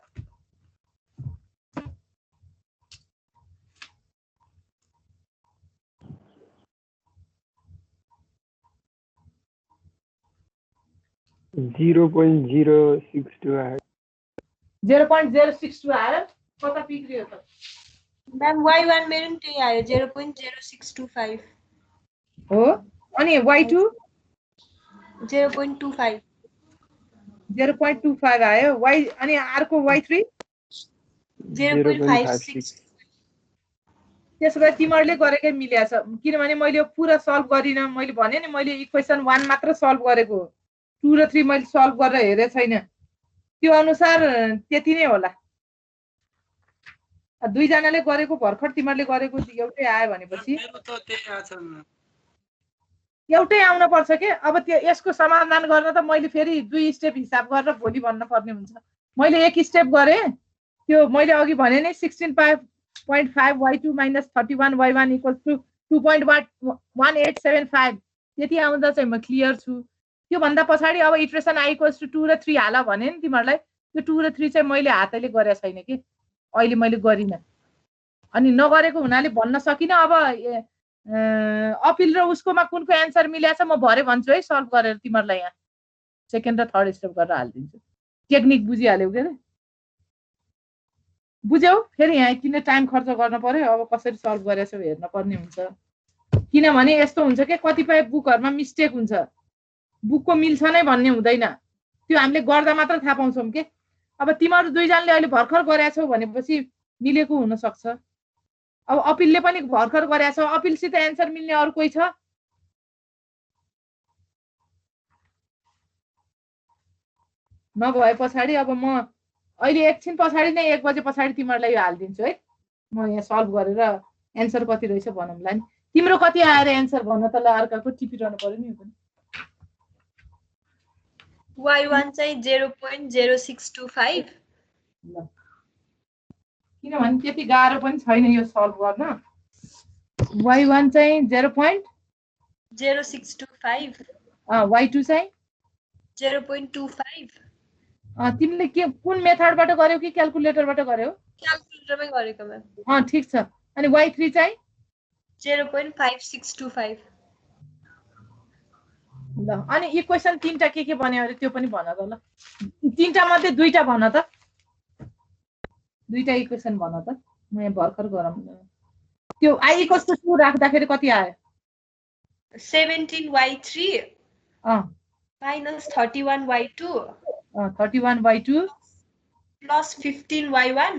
.062 आयो 0.062 आयो कता बिग्रियो त म्याम y1 मेरो नि त्यही आयो 0.0625 हो अनि y2 0.25 0.25 आयो y अनि अर्को y3 0.56 त्यसो भए तिमीहरूले गरेकै मिलेछ किनभने मैले यो पुरा सल्भ गरिन मैले भने नि मैले इक्वेसन 1 मात्र सल्भ गरेको 2 र 3 मैले सल्भ गरेर हेरे छैन त्यो अनुसार त्यति नै होला दुई जनाले गरेको भर्खर तिमीहरूले गरेको एउटै आयो भनेपछि मेरो त त्यही आछ एउटै आउन पर्छ के अब त्यो यसको समाधान गर्न त मैले फेरि 2 स्टेप हिसाब गरेर भोलि भन्न पर्ने हुन्छ मैले एक स्टेप गरे त्यो मैले अघि भने नि 16.5 y2 minus 31 y1 equals to 2.1875 त्यति आउँदा चाहिँ म क्लियर छु त्यो भन्दा पछाडी अब इटरेसन i equals to 2 र 3 हाल भने नि तिमीहरूलाई त्यो 2 र 3 चाहिँ मैले हातैले गरे छैन के अहिले मैले गरिन अनि नगरेको हुनाले भन्न सकिन अब अपिल र उसकोमा कुनको एन्सर मिलेछ म भरे भन्छु है सल्भ गरेर तिमीहरूलाई यहाँ सेकेन्ड र थर्ड स्टेप गरेर हाल्दिन्छु टेक्निक बुझिहाल्यौ के बुझ्यौ फेरि यहाँ किन टाइम खर्च गर्न पर्यो अब कसरी सल्भ गरेछौ हेर्न पर्ने हुन्छ किनभने यस्तो हुन्छ के कतिपय बुकहरुमा मिस्टेक हुन्छ बुकको मिल्छ नै भन्ने हुँदैन त्यो हामीले गर्दा मात्र थाहा पाउँछौं के अब तिमीहरु दुईजनाले अहिले भर्खर गरेछौ भनेपछि मिलेको हुन सक्छ अब अपिलले पनि भर्खर गरेछ अपिलसित एन्सर मिल्ने अरु कोही छ नभए पछाडी अब म अहिले एकछिन पछाडी नै 1 बजे पछाडी तिमीहरुलाई यो हाल्दिन्छु है म यहाँ सल्भ गरेर एन्सर कति रहेछ भनौँला नि तिम्रो कति आएर एन्सर भन्न त ल अर्काको टिपिरहनु पर्यो नि यो पनि y1 चाहिँ 0.0625 ल किनभने त्यति गाह्रो पनि छैन यो सल्भ गर्न y1 चाहिँ 0.0625 y2 चाहिँ 0.25 तिमीले के कुन मेथडबाट गर्यौ कि क्याल्कुलेटरबाट गर्यौ क्याल्कुलेटरमै गरेको म्याम ठीक छ अनि y3 चाहिँ 0.5625 ल अनि इक्वेसन तीनटा के बन्यो अरे त्यो पनि भन त ल तीनटा मध्ये दुईटा भन त दुईटा इक्वेसन भन त म यहाँ भर्खर गरम त्यो i = 2 राख्दाखेरि कति आयो 17y3 minus 31y2 31y2 plus 15y1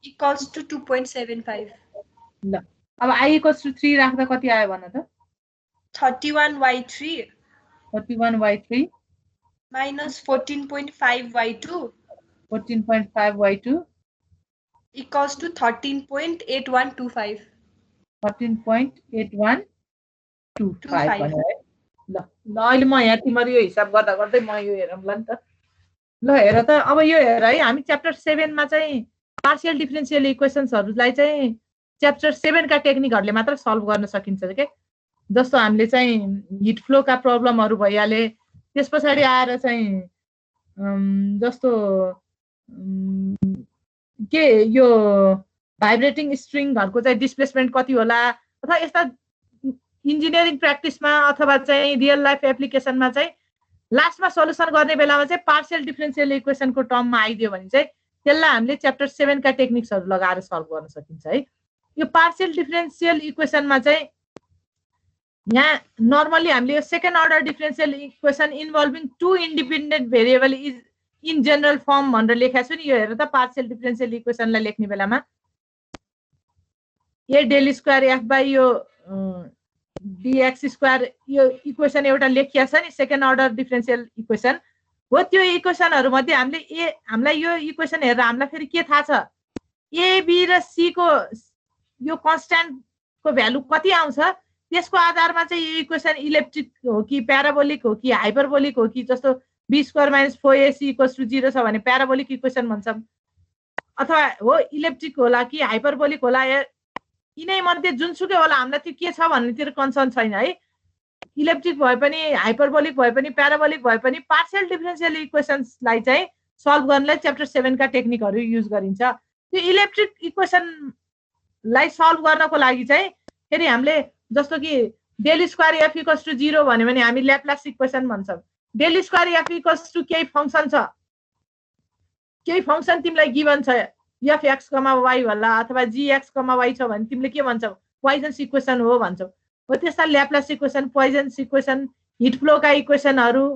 equals to 2.75 ल अब i = 3 राख्दा कति आयो भन त 31y3 minus 14.5y2 equals to 13.8125 13.8125 भन्यो है ल अहिले म यहाँ तिम्रो यो हिसाब गर्दा गर्दै म यो हेरौँला नि त ल हेर त अब यो हेर है हामी च्याप्टर 7 मा चाहिँ पार्शियल डिफरेन्शियल इक्वेशन्सहरुलाई चाहिँ च्याप्टर 7 का टेक्निकहरुले मात्र सल्भ गर्न सकिन्छ के जस्तो हामीले चाहिँ हिट फ्लो का प्रब्लमहरु भइहाले त्यसपछि आएर चाहिँ जस्तो के यो भाइब्रेटिङ स्ट्रिङहरुको चाहिँ डिस्प्लेसमेन्ट कति होला अथवा यस्ता इन्जिनियरिङ प्र्याक्टिसमा अथवा चाहिँ रियल लाइफ एप्लिकेसनमा चाहिँ लास्टमा सोलुसन गर्ने बेलामा चाहिँ पार्शियल डिफरेन्शियल इक्वेशनको टर्ममा आइदियो भने चाहिँ त्यसलाई हामीले च्याप्टर 7 का टेक्निक्सहरु लगाएर सल्भ गर्न सकिन्छ है यो पार्शियल डिफरेन्शियल इक्वेशनमा चाहिँ यहाँ नर्मली हामीले यो second order differential equation involving two independent variable is in general form भनेर लेखेको छु नि यो हेर त पार्शियल डिफरेन्शियल इक्वेशनलाई लेख्ने बेलामा a del square f by यो dx स्क्वायर यो इक्वेशन एउटा लेखिया छ नि सेकेन्ड अर्डर डिफरेन्शियल इक्वेशन हो त्यो इक्वेशनहरु मध्ये हामीलाई यो इक्वेशन हेरेर हामीलाई फेरि के थाहा छ a b र c को यो कन्स्ट्यान्ट को भ्यालु कति आउँछ त्यसको आधारमा चाहिँ यो इक्वेशन इलेप्ट्रिक हो कि प्याराबोलिक हो कि हाइपरबोलिक हो कि जस्तो b² - 4ac = 0 छ भने प्याराबोलिक इक्वेशन भन्छौं अथवा हो इलेप्ट्रिक होला कि हाइपरबोलिक होला यिनै मध्ये जुनसुकै होला हामीलाई त्यो के छ भन्नेतिर कन्सर्न छैन है इलेप्ट्रिक भए पनि हाइपरबोलिक भए पनि प्याराबोलिक भए पनि पार्शियल डिफरेन्शियल इक्वेशन्सलाई चाहिँ सल्भ गर्नलाई च्याप्टर 7 का टेक्निकहरु युज गरिन्छ त्यो इलेक्ट्रिक इक्वेशनलाई सल्भ गर्नको लागि चाहिँ फेरि हामीले जस्तो कि del स्क्वायर f = 0 भन्यो भने हामी ल्याप्लास इक्वेशन भन्छौं del स्क्वायर f = केही फंक्सन छ केही फंक्सन तिमीलाई गिवन छ एफएक्स कमा वाई होला अथवा जीएक्स कमा वाई छ भने तिमीले के भन्छौ पोइजन्स इक्वेसन हो भन्छौ हो त्यस्ता ल्याप्लास इक्वेसन पोइजन्स इक्वेसन हिट फ्लोका इक्वेसनहरू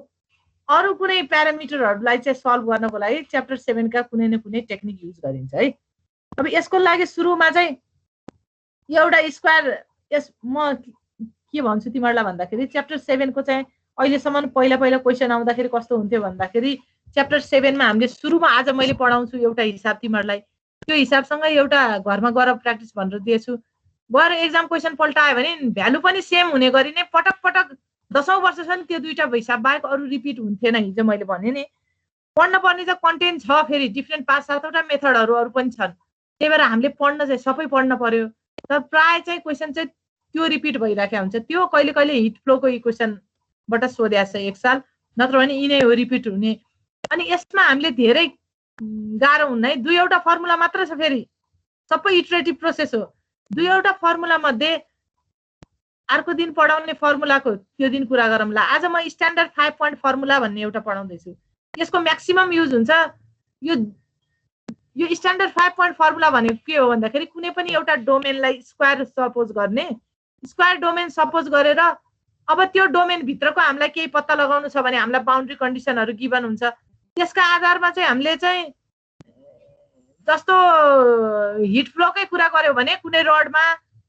अरू कुनै प्यारामिटरहरूलाई चाहिँ सल्भ गर्नको लागि च्याप्टर 7 का कुनै न कुनै टेक्निक युज गरिन्छ है। अब यसको लागि सुरुमा चाहिँ एउटा स्क्वायर म के भन्छु तिमीहरूलाई भन्दाखेरि च्याप्टर 7 को चाहिँ अहिलेसम्म पहिला क्वेसन आउँदाखेरि कस्तो हुन्थ्यो भन्दाखेरि च्याप्टर 7 मा हामीले सुरुमा आज मैले पढाउँछु एउटा हिसाब तिमीहरूलाई त्यो हिसाबसँग एउटा घरमा गएर प्र्याक्टिस भनेर दिएछु गएर एक्जाम क्वेसन पल्टायो भने भ्यालु पनि सेम हुने गरी नै पटक पटक 10औं वर्षसम्म त्यो दुईटा हिसाब बाहेक अरू रिपिट हुन्थेन। हिजो मैले भने नि पढ्न पर्ने चाहिँ कन्टेन्ट छ फेरि डिफ्रेन्ट 5-7वटा मेथडहरू अरू पनि छन् त्यही भएर हामीले पढ्न चाहिँ सबै पढ्न पर्यो तर प्राय चाहिँ क्वेसन चाहिँ त्यो रिपिट भइराखेको हुन्छ त्यो कहिले कहिले हिट फ्लोको इक्वेसनबाट सोध्या छ एक साल नत्र भने यिनै हो रिपिट हुने। अनि यसमा हामीले धेरै गाह्रो हुन्न है दुईवटा फर्मुला मात्र छ फेरि सबै इटरेटिभ प्रोसेस हो दुईवटा फर्मुला मध्ये अर्को दिन पढाउने फर्मुलाको त्यो दिन कुरा गरौँला। आज म स्ट्यान्डर्ड 5 पोइन्ट फर्मुला भन्ने एउटा पढाउँदैछु यसको म्याक्सिमम युज हुन्छ यो स्ट्यान्डर्ड 5 पोइन्ट फर्मुला भनेको के हो भन्दाखेरि कुनै पनि एउटा डोमेनलाई स्क्वायर सपोज गर्ने स्क्वायर डोमेन सपोज गरेर अब त्यो डोमेन भित्रको हामीलाई केही पत्ता लगाउनु छ भने हामीलाई बाउन्ड्री कन्डिसनहरू गिभन हुन्छ त्यसका आधारमा चाहिँ हामीले चाहिँ जस्तो हिट फ्लोकै कुरा गर्यो भने कुनै रडमा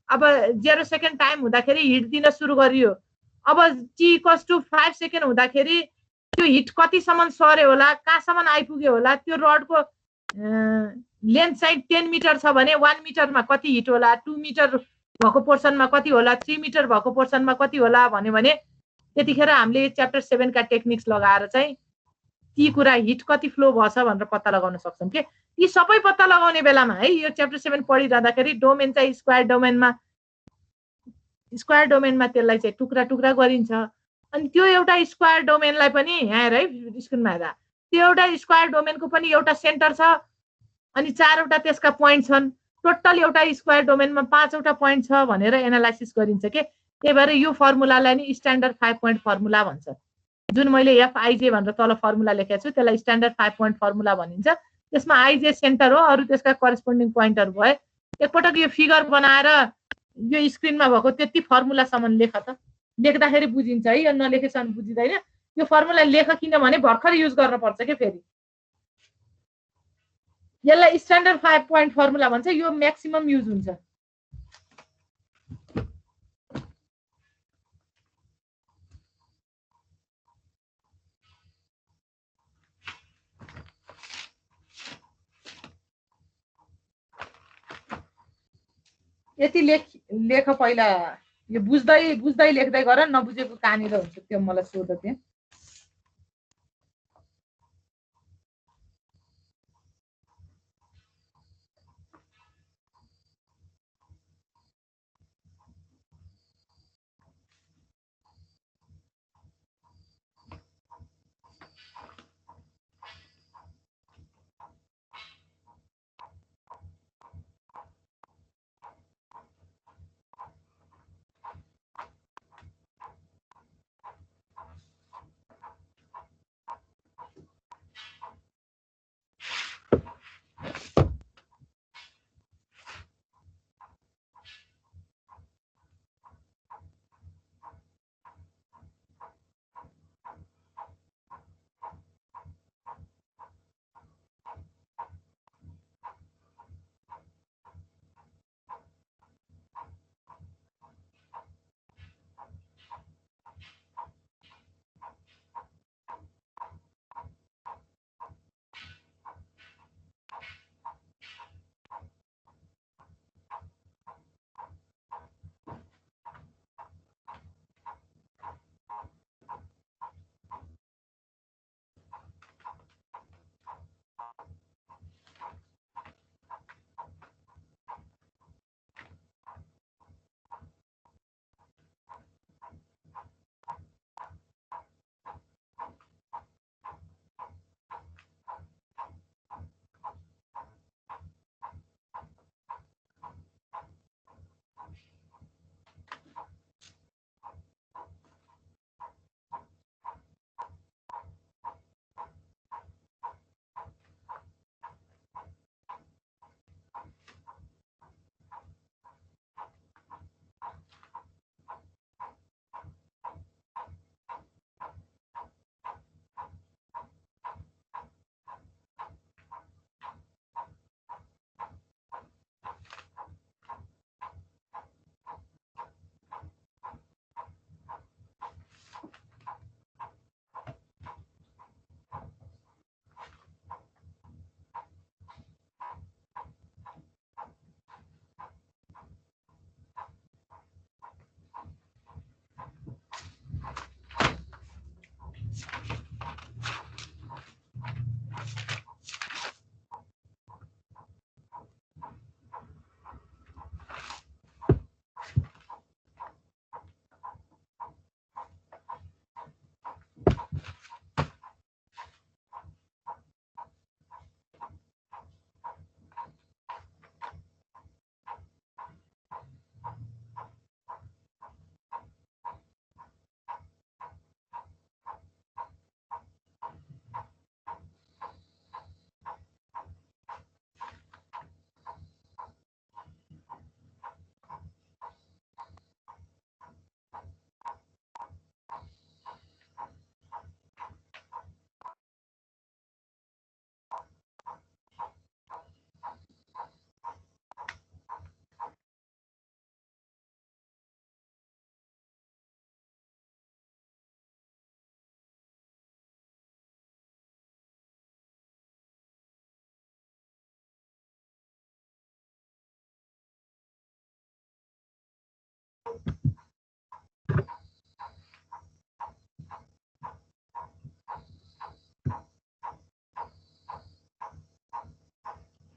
अब 0 सेकेन्ड टाइम हुँदाखेरि हिट दिन सुरु गरियो अब t = 5 सेकेन्ड हुँदाखेरि त्यो हिट कतिसम्म सर्यो होला कहाँसम्म आइपुग्यो होला त्यो रडको लेन्थ चाहिँ 10 मिटर छ भने 1 मिटरमा कति हिट होला 2 मिटर भएको पोर्सनमा कति होला 3 मिटर भएको पोर्सनमा कति होला भन्यो भने त्यतिखेर हामीले च्याप्टर 7 का टेक्निक्स लगाएर चाहिँ ती कुरा हिट कति फ्लो भछ भनेर पत्ता लगाउन सक्छौं के यी सबै पत्ता लगाउने बेलामा है यो च्याप्टर 7 पढिरहँदाखेरि डोमेन चाहिँ स्क्वायर डोमेनमा त्यसलाई चाहिँ टुक्रा टुक्रा गरिन्छ अनि त्यो एउटा स्क्वायर डोमेनलाई पनि यहाँ हेर है स्क्रिनमा हेर्दा त्यो एउटा स्क्वायर डोमेनको पनि एउटा सेन्टर छ अनि 4वटा त्यसका पोइन्ट छन् टोटल एउटा स्क्वायर डोमेनमा 5वटा पोइन्ट छ भनेर एनालाइसिस गरिन्छ के त्यही भएर यो फर्मुलालाई नि स्ट्यान्डर्ड 5 पोइन्ट फर्मुला भन्छ जुन मैले FIJ भनेर तल फर्मुला लेखेको छु त्यसलाई स्ट्यान्डर्ड 5 पोइन्ट फर्मुला भनिन्छ त्यसमा IJ सेन्टर हो अरू त्यसका करेस्पोन्डिङ पोइन्टहरु भए एकपटक यो फिगर बनाएर यो स्क्रिनमा भएको त्यति फर्मुलासम्म लेख त लेख्दाखेरि बुझिन्छ है यो नलेखेसम्म बुझिदैन यो फर्मुला लेख किनभने भर्खर युज गर्न पर्छ के फेरि यसलाई स्ट्यान्डर्ड 5 पोइन्ट फर्मुला भन्छ यो म्याक्सिमम युज हुन्छ। यति लेख पहिला यो बुझ्दै लेख्दै गर नबुझेको कहाँनिर हुन्छ त्यो मलाई सोध त्यहाँ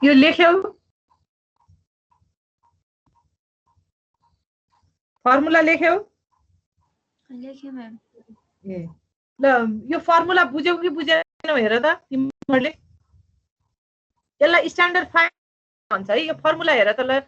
यो लेख्यौ फर्मुला लेख्यौ लेखेँ म्याम। ए ल यो फर्मुला बुझ्यौ कि बुझेनौ हेर त तिमीहरूले यसलाई स्ट्यान्डर्ड फाइल भन्छ है यो फर्मुला हेर त ल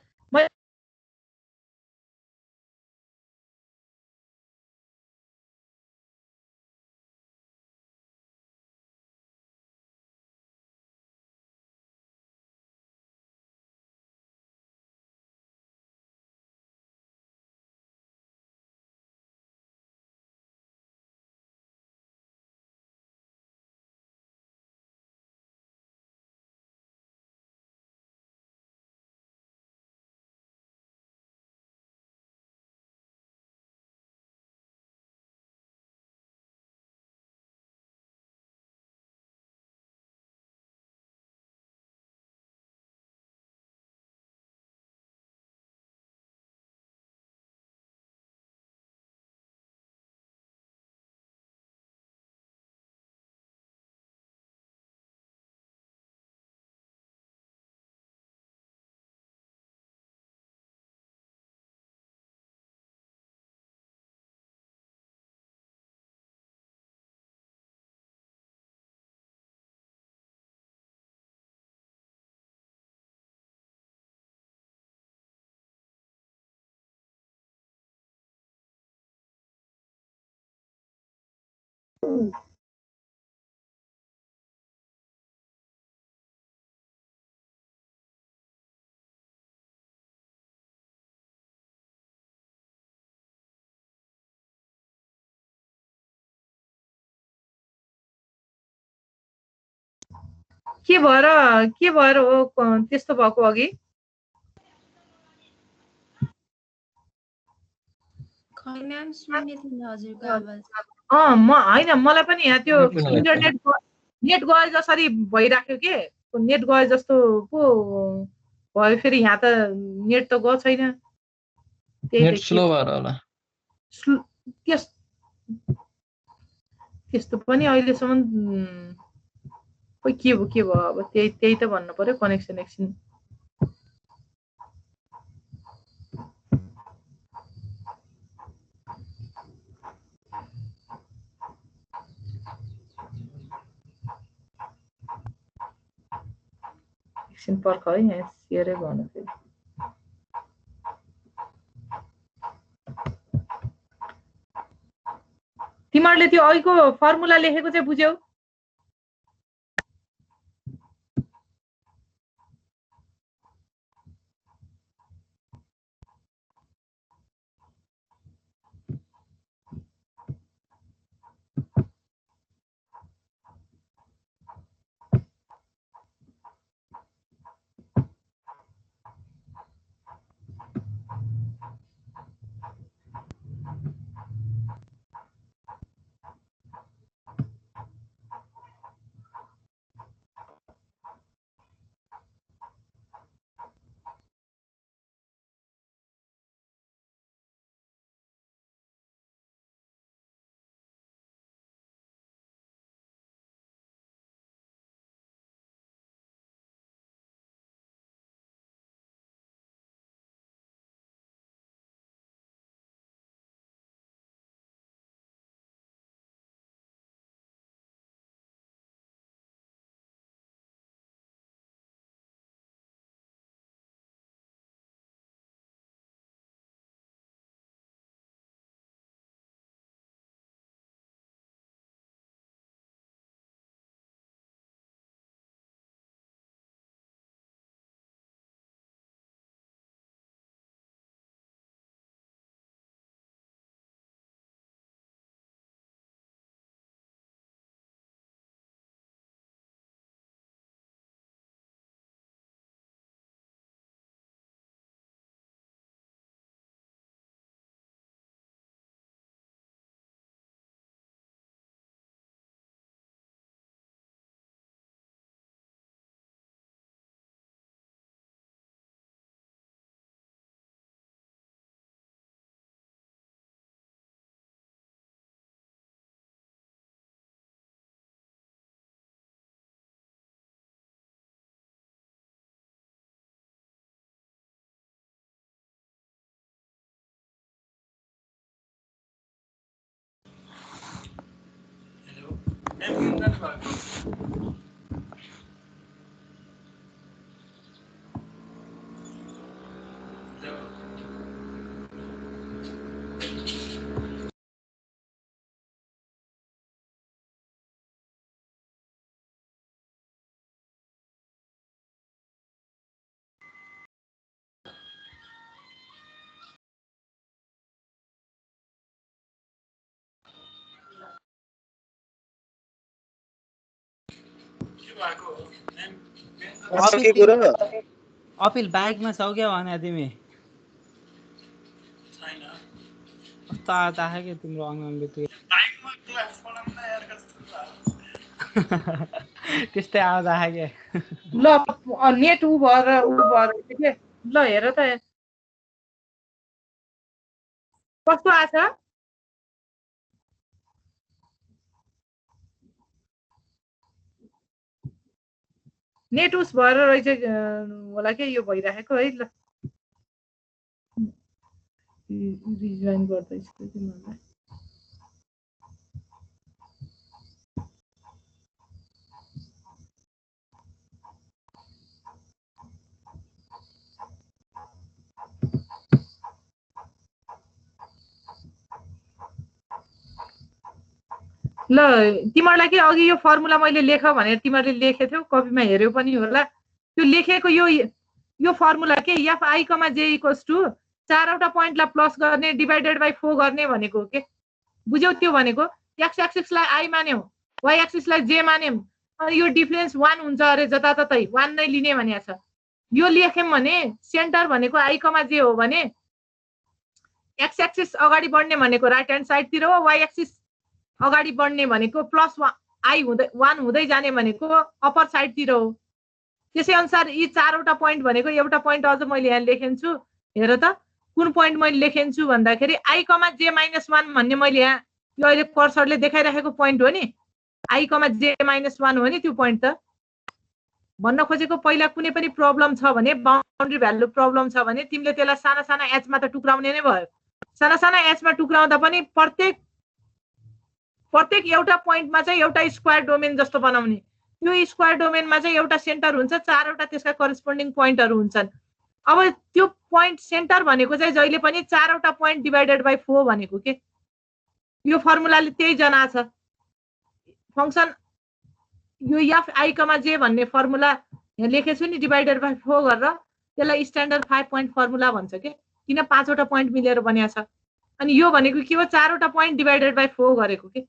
के भएर हो त्यस्तो भएको अघि खै म्याम सुन्ने थिएन हजुरको आवाज। म होइन मलाई पनि यहाँ त्यो इन्टरनेट नेट गए जसरी भइराख्यो के नेट गए जस्तो पो भयो फेरि यहाँ त नेट त गएको छैन नेट स्लो भएर होला। त्यस्तो पनि अहिलेसम्म खोइ के भयो अब त्यही त भन्नु पर्यो कनेक्सन एकछिन एकछिन पर्ख है यहाँ सेयरै गर्नु फेरि तिमीहरूले त्यो अघिको फर्मुला लेखेको चाहिँ बुझ्यौ अपिल बाइकमा छौ क्या भने तिमी कस्तो आउँदा के तिम्रो अङ्गले त्यो त्यस्तै आउँदा के ल नेट उ भएर के ल हेर त कस्तो आछ नेट उस भएर रहेछ होला के यो भइराखेको है ल रिजोइन गर्दैछु तिमीलाई ल तिमीलाई के अघि यो फर्मुला मैले लेख भनेर तिमीले लेखेथ्यौ कपीमा हेर्यौ पनि होला त्यो लेखेको यो फर्मुला के fi, j इक्वल्स टु चारवटा पोइन्टलाई प्लस गर्ने डिभाइडेड बाइ 4 गर्ने भनेको हो के बुझ्यौ त्यो भनेको x एक्सिसलाई i मान्यौ y एक्सिसलाई j मान्यौ अनि यो डिफरेन्स 1 हुन्छ अरे जताततै 1 नै लिने भनिया छ यो लेख्यौं भने सेन्टर भनेको i, j हो भने x एक्सिस अगाडि बढ्ने भनेको राइट ह्यान्ड साइडतिर हो y एक्सिस अगाडि बढ्ने भनेको प्लस i हुँदै 1 हुँदै जाने भनेको अप्पर साइडतिर हो त्यसै अनुसार यी चारवटा पोइन्ट भनेको एउटा पोइन्ट अझ मैले यहाँ लेखेन्छु हेर त कुन पोइन्ट मैले लेखेन्छु भन्दाखेरि i, j -1 भन्ने मैले यहाँ यो अहिले कर्सरले देखाइराखेको पोइन्ट हो नि i, j -1 हो नि त्यो पोइन्ट त भन्न खोजेको पहिला कुनै पनि प्रब्लम छ भने बाउन्ड्री भ्यालु प्रब्लम छ भने तिमीले त्यसलाई साना साना एचमा त टुक्राउने नै भयो साना साना एचमा टुक्राउँदा पनि प्रत्येक एउटा पोइन्टमा चाहिँ एउटा स्क्वायर डोमेन जस्तो बनाउने त्यो स्क्वायर डोमेनमा चाहिँ एउटा सेन्टर हुन्छ चारवटा त्यसका करेस्पोन्डिङ पोइन्टहरू हुन्छन् अब त्यो पोइन्ट सेन्टर भनेको चाहिँ जहिले पनि चारवटा पोइन्ट डिभाइडेड बाइ 4 भनेको के यो फर्मुलाले त्यही जनाछ फंक्सन यो fi, j भन्ने फर्मुला यहाँ लेखेछु नि डिभाइडेड बाइ 4 गरेर त्यसलाई स्ट्यान्डर्ड 5 पोइन्ट फर्मुला भन्छ के किन पाँचवटा पोइन्ट मिलेर बनिया छ अनि यो भनेको के हो चारवटा पोइन्ट डिभाइडेड बाइ 4 गरेको के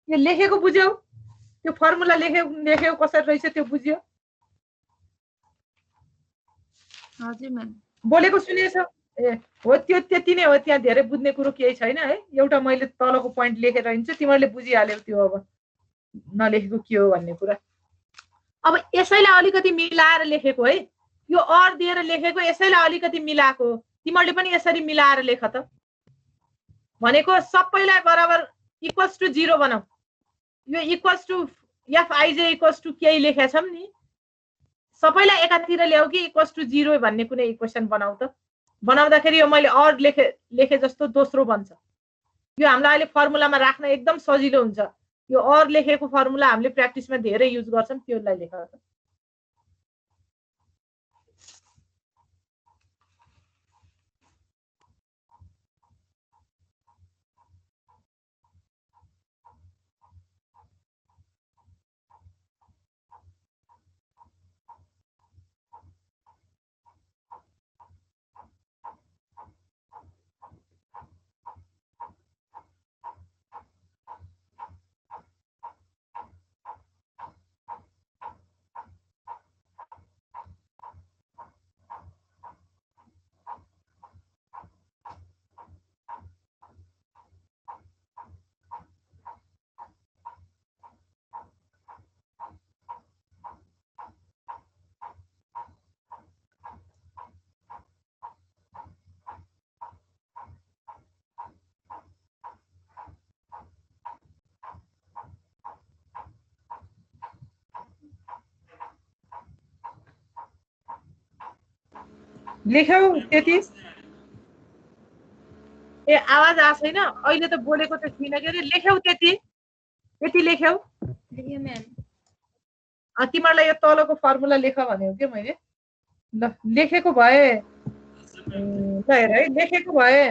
यो लेखेको बुझ्यौ त्यो फर्मुला लेखेको कसरी रहेछ त्यो बुझ्यौ हजुर म्याम बोलेको सुनेछ ए हो त्यो त्यति नै हो त्यहाँ धेरै बुझ्ने कुरो केही छैन है एउटा मैले तलको पोइन्ट लेखेर हिँड्छु तिमीहरूले बुझिहाल्यौ त्यो अब नलेखेको के हो भन्ने कुरा अब यसैलाई अलिकति मिलाएर लेखेको है यो अर दिएर लेखेको यसैलाई अलिकति मिलाएको तिमीहरूले पनि यसरी मिलाएर लेख त भनेको सबैलाई बराबर इक्वल्स टु 0 बनाऊ यो equals to fij equals to केही लेखेका छौं नि सबैलाई एकातिर ल्याऊ कि इक्वल्स टु 0 भन्ने कुनै इक्वेसन बनाऊ त बनाउँदाखेरि यो मैले अर लेखे जस्तो दोस्रो बन्छ यो हामीलाई अहिले फर्मुलामा राख्न एकदम सजिलो हुन्छ यो अर लेखेको फर्मुला हामीले प्र्याक्टिसमा धेरै युज गर्छौं त्यसलाई लेख त लेख्यौ त्यति ए आवाज आएको छैन अहिले त बोलेको त थिइन के अरे लेख्यौ त्यति यति लेख्यौ लेख्यो म्याम तिमीहरूलाई यो तलको फर्मुला लेख भनेको के मैले ल लेखेको भए ल हेर है लेखेको भए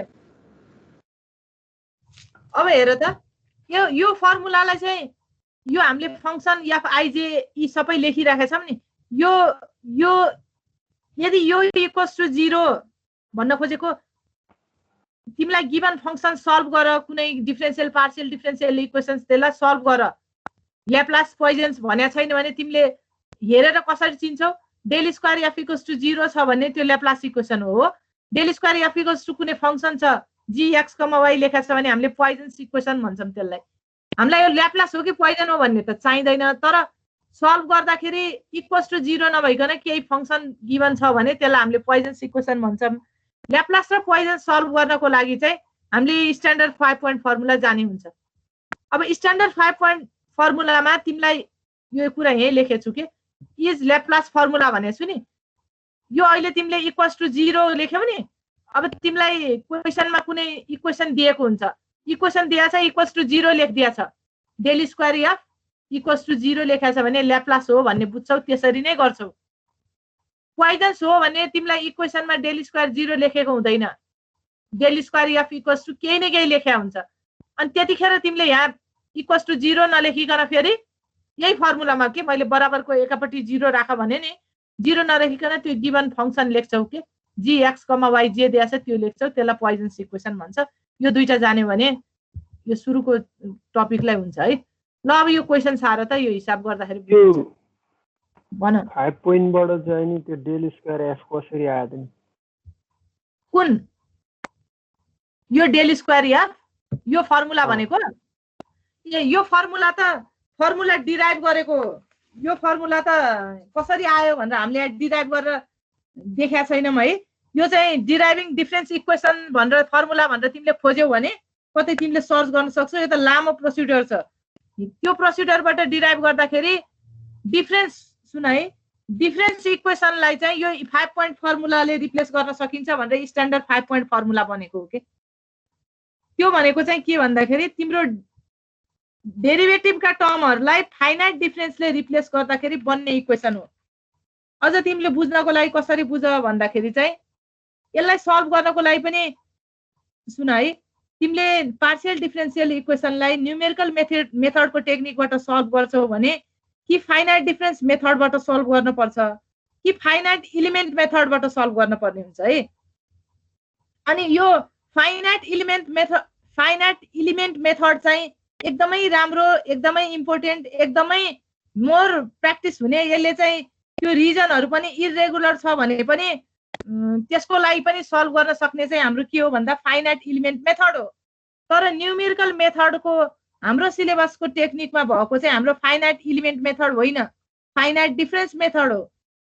अब हेर त यो फर्मुलालाई चाहिँ यो हामीले फंक्सन एफ आइजे यी सबै लेखिराखेका छौं नि यो यदि यो इक्वल्स टु 0 भन्न खोजेको तिमीलाई गिवन फंक्सन सल्भ गर कुनै डिफरेन्शियल पार्शियल डिफरेन्शियल इक्वेशन्स त्यसलाई सल्भ गर ल्याप्लास पोइजन्स भनेको छैन भने तिमीले हेरेर कसरी चिन्छौ del square F equals to 0 छ भने त्यो ल्याप्लास इक्वेसन हो del square F equals to कुनै फंक्सन छ जी एक्स वाई लेखा छ भने हामीले पोइजन्स इक्वेसन भन्छौं त्यसलाई हामीलाई यो ल्याप्लास हो कि पोइजन हो भन्ने त चाहिँदैन तर सल्भ गर्दाखेरि इक्वल्स टु 0 नभइकन केही फंक्सन गिवन छ भने त्यसलाई हामीले पोइजन्स इक्वेसन भन्छौं ल्याप्लास र पोइजन सल्भ गर्नको लागि चाहिँ हामीले स्ट्यान्डर्ड 5 पोइन्ट फर्मुला जाने हुन्छ अब स्ट्यान्डर्ड 5 पोइन्ट फर्मुलामा तिमीलाई यो कुरा यही लेखेको छु के इज ल्याप्लास फर्मुला भनेछु नि यो अहिले तिमीले इक्वल्स टु 0 लेख्यौ नि अब तिमीलाई क्वेशनमा कुनै इक्वेसन दिएको हुन्छ इक्वेसन दिएको छ इक्वल्स टु 0 लेखिदिएको छ del square F equals to 0 लेखेको छ भने ल्याप्लास हो भन्ने बुझ्छौ त्यसरी नै गर्छौ पोइजन्स हो भने तिमीलाई इक्वेसनमा डेल स्क्वायर 0 लेखेको हुँदैन del square F equals to केही न केही लेखेको हुन्छ अनि त्यतिखेर तिमीले यहाँ इक्वल्स टु 0 नलेखिकन फेरि यही फर्मुलामा के मैले बराबरको एकापट्टि 0 राख भने नि 0 नलेखिकन त्यो गिवन फंक्सन लेख्छौ के जी एक्स वाई जे दिएको छ त्यो लेख्छौ त्यसलाई पोइजन्स इक्वेसन भन्छ यो दुईटा जान्यो भने यो सुरुको टपिकलाई हुन्छ है ल अब यो क्वेशन सारो त यो हिसाब गर्दाखेरि भन 5 पोइन्ट बाट चाहिँ नि त्यो डेल स्क्वायर एफ कसरी आयो त नि कुन यो डेल स्क्वायर एफ यो फर्मुला भनेको यो फर्मुला त फर्मुला डिराइभ गरेको यो फर्मुला त कसरी आयो भनेर हामीले यहाँ डिराइभ गरेर देखेका छैनौं है यो चाहिँ डिराइभिङ डिफरेन्स इक्वेसन भनेर फर्मुला भनेर तिमीले खोज्यौ भने कतै तिमीले सर्च गर्न सक्छौ यो त लामो प्रोसिड्युर छ त्यो प्रोसिड्युरबाट डिराइभ गर्दाखेरि डिफरेन्स सुन है डिफरेन्स इक्वेसनलाई चाहिँ यो 5 पोइन्ट फर्मुलाले रिप्लेस गर्न सकिन्छ भनेर स्ट्यान्डर्ड 5 पोइन्ट फर्मुला बनेको हो के त्यो भनेको चाहिँ के भन्दाखेरि तिम्रो डेरिभेटिभका टर्महरुलाई फाइनाइट डिफरेन्सले रिप्लेस गर्दाखेरि बन्ने इक्वेसन हो अझ तिमीले बुझ्नको लागि कसरी बुझ भन्दाखेरि चाहिँ यसलाई सल्भ गर्नको लागि पनि सुन है तिमीले पार्शियल डिफरेन्शियल इक्वेसनलाई न्यूमेरिकल मेथडको टेक्निकबाट सल्भ गर्छौ भने कि फाइनाइट डिफरेन्स मेथडबाट सल्भ गर्न पर्छ कि फाइनाइट एलिमेन्ट मेथडबाट सल्भ गर्न पर्ने हुन्छ है अनि यो फाइनाइट एलिमेन्ट मेथड चाहिँ एकदमै राम्रो एकदमै इम्पोर्टेन्ट एकदमै मोर प्र्याक्टिस हुने यसले चाहिँ त्यो रिजनहरु पनि इरेगुलर छ भने पनि त्यसको लागि पनि सल्भ गर्न सक्ने चाहिँ हाम्रो के हो भन्दा फाइनाइट एलिमेन्ट मेथड हो तर न्यूमेरिकल मेथडको हाम्रो सिलेबसको टेक्निकमा भएको चाहिँ हाम्रो फाइनाइट एलिमेन्ट मेथड होइन फाइनाइट डिफरेन्स मेथड हो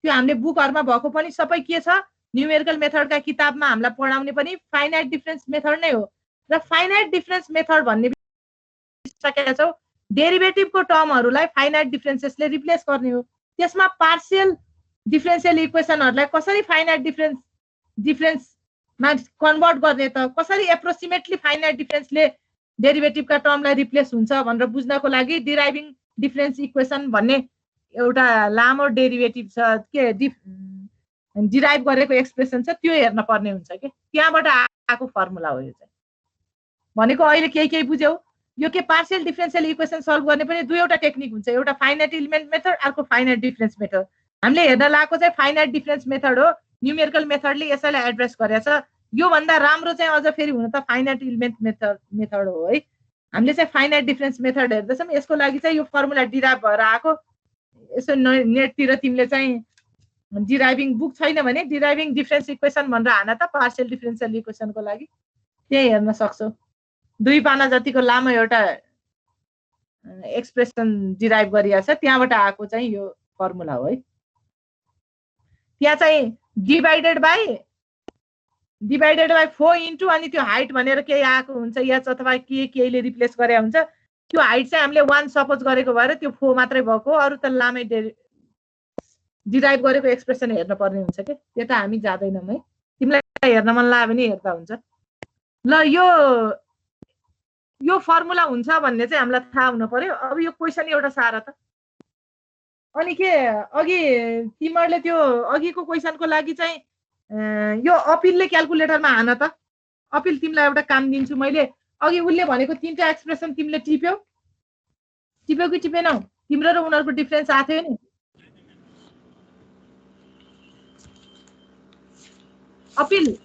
त्यो हामीले बुकहरुमा भएको पनि सबै के छ न्यूमेरिकल मेथडका किताबमा हामीलाई पढाउने पनि फाइनाइट डिफरेन्स मेथड नै हो र फाइनाइट डिफरेन्स मेथड भन्ने सकेका छौ डेरिभेटिभको टर्महरुलाई फाइनाइट डिफरेन्सेसले रिप्लेस गर्ने हो त्यसमा पार्शियल डिफरेन्शियल इक्वेसनहरुलाई कसरी फाइनाइट डिफरेन्समा कन्भर्ट गर्ने त कसरी एप्रोक्सिमेटली फाइनाइट डिफरेन्सले डेरिभेटिभका टर्मलाई रिप्लेस हुन्छ भनेर बुझ्नको लागि डिराइभिङ डिफरेन्स इक्वेसन भन्ने एउटा लामो डेरिभेटिभ छ के डिराइभ गरेको एक्सप्रेसन छ त्यो हेर्न पर्ने हुन्छ के त्यहाँबाट आएको फर्मुला हो यो चाहिँ भनेको अहिले केही बुझ्यौ यो के पार्शियल डिफरेन्शियल इक्वेसन सल्भ गर्ने पनि दुईवटा टेक्निक हुन्छ एउटा फाइनाइट एलिमेन्ट मेथड अर्को फाइनाइट डिफरेन्स मेथड हामीले हेर्न लागेको चाहिँ फाइनाइट डिफरेन्स मेथड हो न्यूमेरिकल मेथडले यसैलाई एड्रेस गरेछ यो भन्दा राम्रो चाहिँ अझ फेरि हुन त फाइनाइट एलिमेन्ट मेथड हो है हामीले चाहिँ फाइनाइट डिफरेन्स मेथड हेर्दैछौं यसको लागि चाहिँ यो फर्मुला डिराइभ भएर आएको यसो नेटतिर तिमीले चाहिँ डिराइभिङ बुक छैन भने डिराइभिङ डिफरेन्स इक्वेसन भनेर हान त पार्शियल डिफरेन्शियल इक्वेसनको लागि त्यही हेर्न सक्छौ 2 पाना जतिको लामो एउटा एक्सप्रेसन डिराइभ गरिया छ त्यहाँबाट आएको चाहिँ यो फर्मुला हो है त्यहाँ चाहिँ डिवाइडेड बाइ 4 इन्टु अनि त्यो हाइट भनेर केही आएको हुन्छ एच अथवा केहीले रिप्लेस गरे हुन्छ त्यो हाइट चाहिँ हामीले 1 सपोज गरेको भएर त्यो 4 मात्रै भएको अरु त लामै डिराइभ गरेको एक्सप्रेसन हेर्न पर्ने हुन्छ के त्यता हामी जादैनौं है तिमीलाई हेर्न मन लाग्यो भने हेर्दा हुन्छ ल यो यो फर्मुला हुन्छ भन्ने चाहिँ हामीलाई थाहा हुन पर्यो। अब यो क्वेसन एउटा सारा त अनि के अघि तिमीहरूले त्यो अघिको क्वेसनको लागि चाहिँ यो अपिलले क्याल्कुलेटरमा हान त। अपिल तिमीलाई एउटा काम दिन्छु मैले। अघि उसले भनेको तीनटा एक्सप्रेसन तिमीले टिप्यौ कि टिपेनौ? तिम्रो र उनीहरूको डिफरेन्स आएको थियो नि। अपिल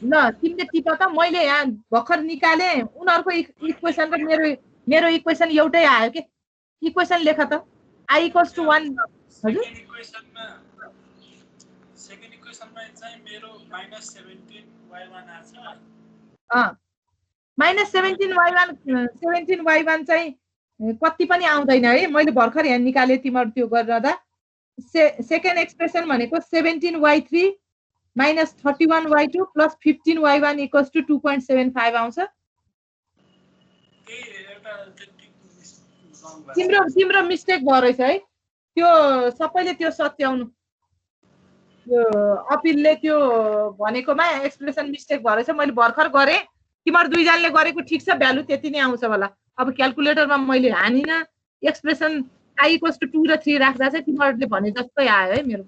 ल तिमीले टिप त। मैले यहाँ भर्खर निकाले उनीहरूको इक्वेसन र मेरो इक्वेसन एउटै आयो के। इक्वेसन लेख त। I equals to 1 हजुर सेकेन्ड इक्वेसनमा चाहिँ मेरो -17y1 आछ। -17y1 चाहिँ कति पनि आउँदैन है। मैले भर्खर यहाँ निकाले तिमीहरू त्यो गरिरहँदा। सेकेन्ड एक्सप्रेसन भनेको 17y3 - 31y2 + 15y1 = 2.75 आउँछ। तिम्रो मिस्टेक भयो रहेछ है। त्यो सबैले त्यो सच्याउनु। त्यो अपिलले त्यो भनेकोमा एक्सप्रेसन मिस्टेक भयो रहेछ। मैले भर्खर गरे। तिमीहरू दुईजनाले गरेको ठिक छ। भ्यालु त्यति नै आउँछ होला। अब क्याल्कुलेटरमा मैले हानिन। एक्सप्रेसन I = 2 र 3 राख्दा चाहिँ तिमीहरूले भने जस्तै आयो है मेरो।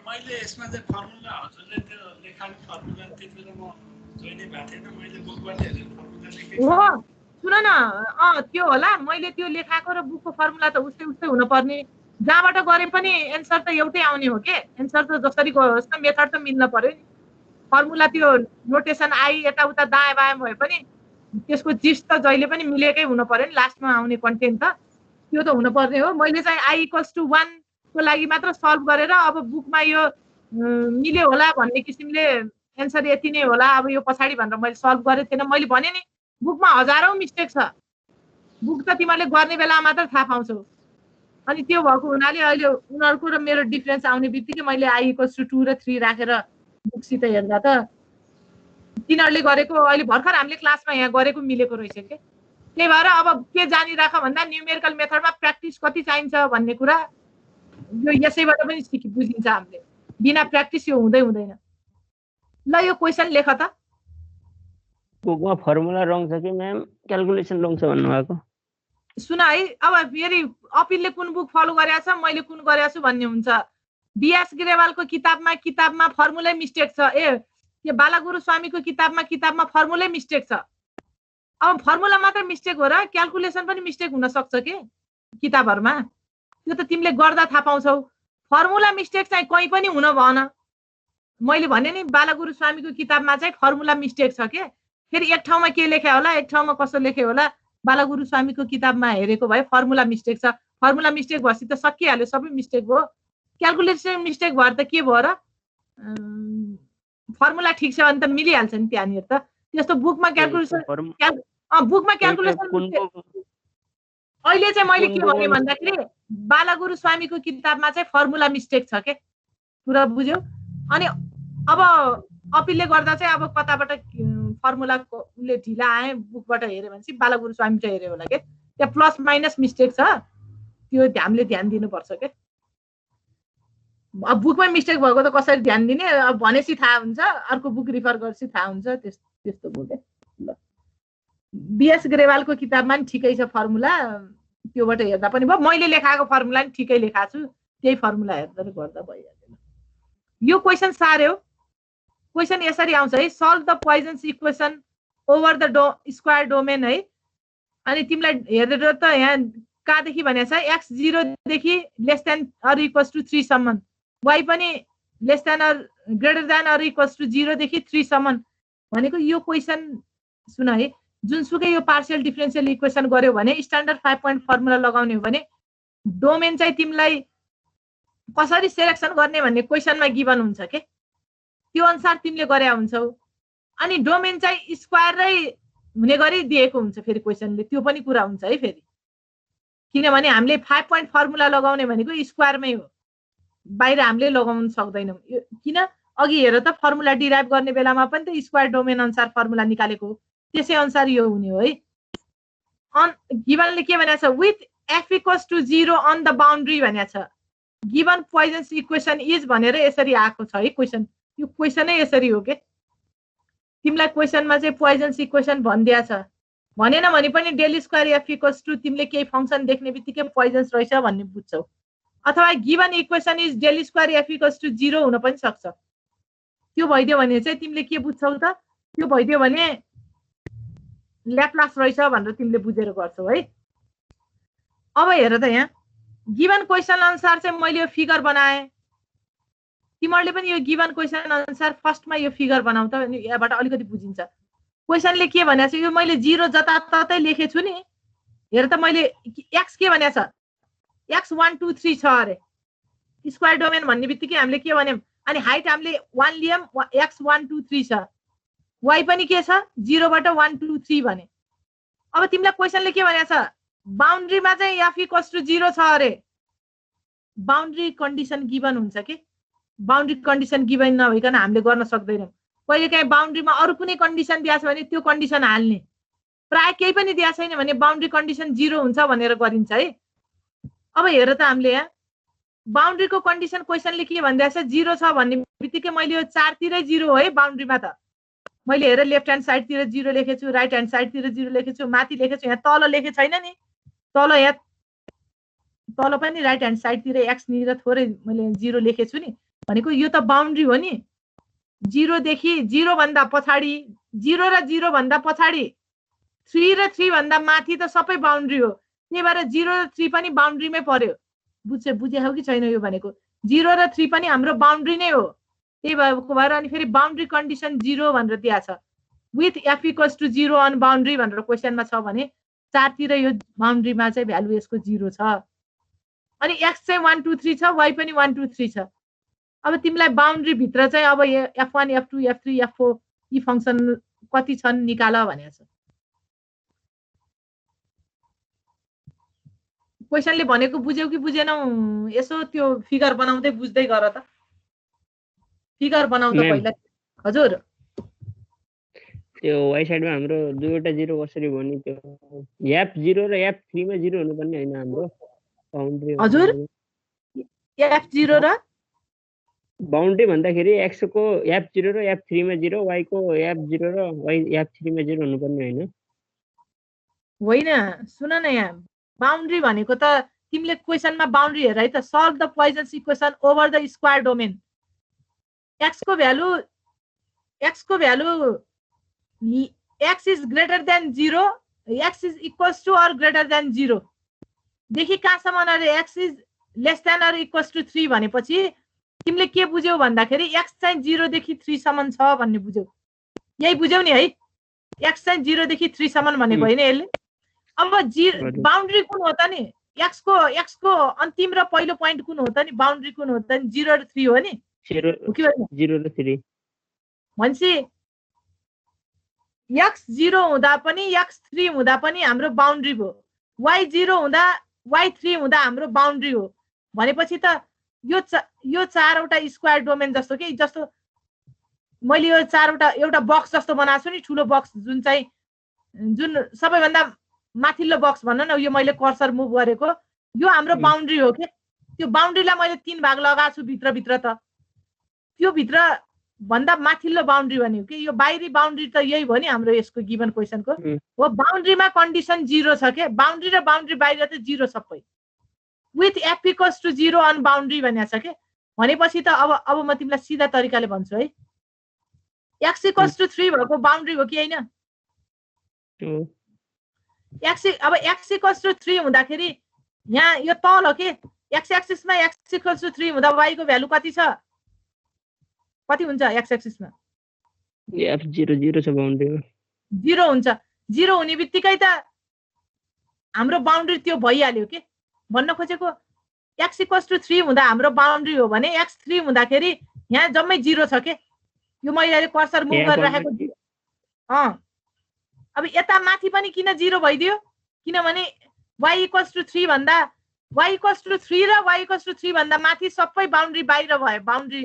मैले यसमा चाहिँ फर्मुला हजुरले त्यो लेखाएको फर्मुला त्यतिबेला म जोइन नै भएको थिएन। मैले बुकबाट हेरेर फर्मुला लेखेँ। हो सुन न त्यो होला। मैले त्यो लेखाएको र बुकको फर्मुला त उस्तै हुनुपर्ने। जहाँबाट गरे पनि एन्सर त एउटै आउने हो के। एन्सर त जसरी होस् न मेथड त मिल्न पर्यो नि। फर्मुला त्यो नोटेसन आई यताउता दायाँ बायाँ भए पनि त्यसको जिस्ट त जहिले पनि मिलेकै हुन पर्यो नि। लास्टमा आउने कन्टेन्ट त त्यो त हुनुपर्ने हो। मैले चाहिँ I = 1 को लागि मात्र सल्भ गरेर अब बुकमा यो मिल्यो होला भन्ने किसिमले एन्सर यति नै होला अब यो पछाडि भनेर मैले सल्भ गरेको थिएन। मैले भने नि बुकमा हजारौं मिस्टेक छ। बुक त तिमीहरूले गर्ने बेला मात्र थाहा पाउँछौ। अनि त्यो भएको हुनाले अहिले उनीहरूको र मेरो डिफरेन्स आउने बित्तिकै मैले I = 2 र 3 राखेर बुकसित हेर्दा त तिनीहरूले गरेको अहिले भर्खर हामीले क्लासमा यहाँ गरेको मिलेको रहेछ के। त्यही भएर अब के जानिराख भन्दा न्युमेरिकल मेथडमा प्र्याक्टिस कति चाहिन्छ भन्ने कुरा यो यसैबाट पनि बुझिन्छ हामीले। बिना प्र्याक्टिस यो हुँदैन। ल यो क्वेसन लेख त। बुकमा फर्मुला रङ छ कि म्याम क्याल्कुलेसन रङ छ भन्नुभएको? सुन है अब फेरि अपिलले कुन बुक फलो गरेको छ मैले कुन गरेको छु भन्ने हुन्छ। बीएस ग्रेवालको किताबमा फर्मुलै मिस्टेक छ। यो बालागुरु स्वामीको किताबमा फर्मुलै मिस्टेक छ। अब फर्मुला मात्र मिस्टेक हो र क्याल्कुलेसन पनि मिस्टेक हुन सक्छ के किताबहरुमा। त्यो त तिमीले गर्दा थाहा पाउँछौ। फर्मुला मिस्टेक चाहिँ कहीं पनि हुन भएन। मैले भने नि बालागुरु स्वामीको किताबमा चाहिँ फर्मुला मिस्टेक छ के। फेरि एक ठाउँमा के लेखे होला एक ठाउँमा कसो लेखे होला। बालागुरु स्वामीको किताबमा हेरेको भए फर्मुला मिस्टेक छ। फर्मुला मिस्टेक भएपछि त सकिहाल्यो सबै मिस्टेक भयो। क्याल्कुलेसन मिस्टेक भएर त के भयो र फर्मुला ठीक छ भने त मिलिहाल्छ नि त्यहाँनिर त। त्यस्तो बुकमा क्याल्कुलेसन बुकमा क्याल्कुलेसन अहिले चाहिँ मैले के भने भन्दाखेरि बालागुरु स्वामीको किताबमा चाहिँ फर्मुला मिस्टेक छ के। कुरा बुझ्यौ? अनि अब अपिलले गर्दा चाहिँ अब कताबाट फर्मुलाको उले ढिला आए बुकबाट हेर्यो भने चाहिँ बालागुरु स्वामी चाहिँ हेर्यो होला के। त्यहाँ प्लस माइनस मिस्टेक छ त्यो हामीले ध्यान दिनुपर्छ के। अब बुकमा मिस्टेक भएको त कसरी ध्यान दिने अब भनेपछि थाहा हुन्छ। अर्को बुक रिफर गरेपछि थाहा हुन्छ। त्यस्तो भयो के। ल बीएस ग्रेवालको किताबमा नि ठिकै छ फर्मुला। त्योबाट हेर्दा पनि भयो। मैले लेखाएको फर्मुला नि ठिकै लेखाएको छु। त्यही फर्मुला हेर्दै गर्दा भइहाल्यो। यो क्वेशन सार्यो। क्वेशन यसरी आउँछ है solve the Poisson's equation over the square domain है। अनि तिमीलाई हेरेर त यहाँ कहाँदेखि भनेको छ x 0 देखि less than or equals to 3 सम्म y पनि less than or greater than or equals to 0 देखि 3 सम्म भनेको यो क्वेशन सुन है। जुनसुकै यो पार्शियल डिफरेन्शियल इक्वेसन गर्यो भने स्ट्यान्डर्ड 5 पोइन्ट फर्मुला लगाउने हो भने डोमेन चाहिँ तिमीलाई कसरी सिलेक्सन गर्ने भन्ने क्वेशनमा गिभन हुन्छ के। त्यो अनुसार तिमीले गरे हुन्छौ। अनि डोमेन चाहिँ स्क्वायरै हुने गरी दिएको हुन्छ फेरि क्वेशनले। त्यो पनि कुरा हुन्छ है फेरि। किनभने हामीले 5 पोइन्ट फर्मुला लगाउने भनेको स्क्वायरमै हो। बाहिर हामीले लगाउन सक्दैनौँ। किन अघि हेर त फर्मुला डिराइभ गर्ने बेलामा पनि त स्क्वायर डोमेन अनुसार फर्मुला निकालेको हो। त्यसै अनुसार यो हुने हो है। गिभनले के भनेको छ with f equals to 0 on the boundary भनेको छ। गिभन पोइजन्स इक्वेसन इज भनेर यसरी आएको छ है क्वेशन। यो क्वेशनै यसरी हो के। तिमीलाई क्वेसनमा चाहिँ पोइजन्स इक्वेसन भनिदिया छ, भनेन भने पनि del square F equals to तिमीले केही फङ्सन देख्ने बित्तिकै पोइजन्स रहेछ भन्ने बुझ्छौ। अथवा given equation is del square F equals to 0 हुन पनि सक्छ। त्यो भइदियो भने चाहिँ तिमीले के बुझ्छौ त, त्यो भइदियो भने ल्याप्लास रहेछ भनेर तिमीले बुझेर गर्छौ है। अब हेर त, यहाँ गिभन क्वेसन अनुसार चाहिँ मैले यो फिगर बनाएँ, तिमीहरूले पनि यो गिभन क्वेसन अनुसार फर्स्टमा यो फिगर बनाऊ त, यहाँबाट अलिकति बुझिन्छ। क्वेसनले के भनेको छ, यो मैले 0 जताततै लेखेछु नि, हेर त मैले एक्स के भनेको छ, एक्स 1 2 3 छ अरे। स्क्वायर डोमेन भन्ने बित्तिकै हामीले के भन्यौँ, अनि हाइट हामीले 1 लियौँ, एक्स 1 2 3 छ, वाइ पनि के छ 0 बाट 1 2 3 भने। अब तिमीलाई क्वेसनले के भनेको छ, बाउन्ड्रीमा चाहिँ एफ इक्वल्स टु 0 छ अरे। बाउन्ड्री कन्डिसन गिभन हुन्छ के, बाउन्ड्री कन्डिसन गिभन नभइकन हामीले गर्न सक्दैनौँ। कहिले काहीँ बाउन्ड्रीमा अरू कुनै कन्डिसन दिएको छ भने त्यो कन्डिसन हाल्ने, प्राय केही पनि दिएको छैन भने बाउन्ड्री कन्डिसन 0 हुन्छ भनेर गरिन्छ है। अब हेर त, हामीले यहाँ बाउन्ड्रीको कन्डिसन क्वेसनले के भनिदिएको छ, 0 छ भन्ने बित्तिकै मैले यो 4 तिरै 0 हो है बाउन्ड्रीमा त। मैले हेर लेफ्ट ह्यान्ड साइडतिर 0 लेखेछु, राइट ह्यान्ड साइडतिर 0 लेखेछु, माथि लेखेछु, यहाँ तल लेखे छैन नि, तल यहाँ तल पनि राइट ह्यान्ड साइडतिर एक्स निर थोरै मैले 0 लेखेछु नि, भनेको यो त बाउन्ड्री हो नि। 0 देखि 0 भन्दा पछाडि, 0 र 0 भन्दा पछाडि, 3 र 3 भन्दा माथि त सबै बाउन्ड्री हो। त्यही भएर 0 र 3 पनि बाउन्ड्रीमै पर्यो। बुझ्यौ कि छैन यो भनेको, 0 र 3 पनि हाम्रो बाउन्ड्री नै हो। त्यही भएर अनि फेरि बाउन्ड्री कन्डिसन 0 भनेर दिएको छ, with F equals to 0 on boundary भनेर क्वेसनमा छ भने 4 तिर यो बाउन्ड्रीमा चाहिँ भ्यालु यसको 0 छ। अनि एक्स चाहिँ 1 2 3 छ, वाइ पनि 1 2 3 छ। अब तिमीलाई बाउन्ड्री भित्र चाहिँ अब f1 f2 f3 f4 यी फङ्सन कति छन् निकाल भनेको छ। क्वेसनले भनेको बुझ्यौ कि बुझेनौ, यसो त्यो फिगर बनाउँदै बुझ्दै गर त। फिगर बनाउँदा पहिला हजुर त्यो वाइ साइडमा हाम्रो दुईवटा 0 कसरी भन्ने, त्यो f0 र f3 मा 0 हुनुपर्ने हैन हाम्रो बाउन्ड्री। हजुर f0 र बाउन्ड्री भन्दाखेरि x को f0 र f3 मा 0, y को f0 र f3 मा 0 हुनुपर्ने हैन? होइन, सुन न, यहाँ बाउन्ड्री भनेको त तिमीले क्वेसनमा बाउन्ड्री हेर है त, solve the Poisson's equation over the square domain. X को value x is greater than 0, x is equals to or greater than 0 देखि कहाँसम्म अरे x is less than or equals to 3 भनेपछि तिमीले के बुझ्यौ भन्दाखेरि एक्स चाहिँ 0 देखि 3 सम्म छ भन्ने बुझ्यौ। यही बुझ्यौ नि है, एक्स चाहिँ 0 देखि 3 सम्म भनेको होइन यसले। अब बाउन्ड्री कुन हो त नि, एक्स को अन्तिम र पहिलो पोइन्ट कुन हो त नि, बाउन्ड्री कुन हो त नि, 0 र 3 हो नि, 0 र 3 भनेपछि एक्स 0 हुँदा पनि एक्स 3 हुँदा पनि हाम्रो बाउन्ड्री भयो, वाइ 0 हुँदा वाइ 3 हुँदा हाम्रो बाउन्ड्री हो। भनेपछि त यो चारवटा स्क्वायर डोमेन जस्तो के, जस्तो मैले यो चारवटा एउटा बक्स जस्तो बनाएको छु नि, ठुलो बक्स जुन सबैभन्दा माथिल्लो बक्स भन्न न, यो मैले कर्सर मुभ गरेको, यो हाम्रो बाउन्ड्री हो के। त्यो बाउन्ड्रीलाई मैले 3 भाग लगाएको छु भित्र त, त्यो भित्र भन्दा माथिल्लो बाउन्ड्री भन्यो कि यो बाहिरी बाउन्ड्री त यही भयो नि हाम्रो यसको गिभन क्वेसनको हो। बाउन्ड्रीमा कन्डिसन 0 छ के, बाउन्ड्री र बाउन्ड्री बाहिर त 0 सबै, with F equals to 0 on boundary भनेको छ के। भनेपछि त अब म तिमीलाई सिधा तरिकाले भन्छु है, एक्स इक्वल्स टु 3 भएको बाउन्ड्री हो कि होइन? अब एक्स इक्वल्स टु 3 हुँदाखेरि यहाँ यो तल के, एक्स एक्सिसमा एक्स इक्वल्स टु 3 हुँदा वाइ को भ्यालु कति छ, कति हुन्छ एक्स एक्सिसमा? f0 छ बाउन्ड्रीमा 0 हुन्छ। 0 हुने बित्तिकै त हाम्रो बाउन्ड्री त्यो भइहाल्यो के। भन्न खोजेको एक्स इक्वल्स टु 3 हुँदा हाम्रो बाउन्ड्री हो भने एक्स 3 हुँदाखेरि यहाँ जम्मै 0 छ के। यो मैले अहिले कर्सर मुभ गरिराखेको। अब यता माथि पनि किन 0 भइदियो, किनभने y इक्वल्स टु 3 भन्दा y इक्वल्स टु 3 र y इक्वल्स टु 3 भन्दा माथि सबै बाउन्ड्री बाहिर भयो, बाउन्ड्री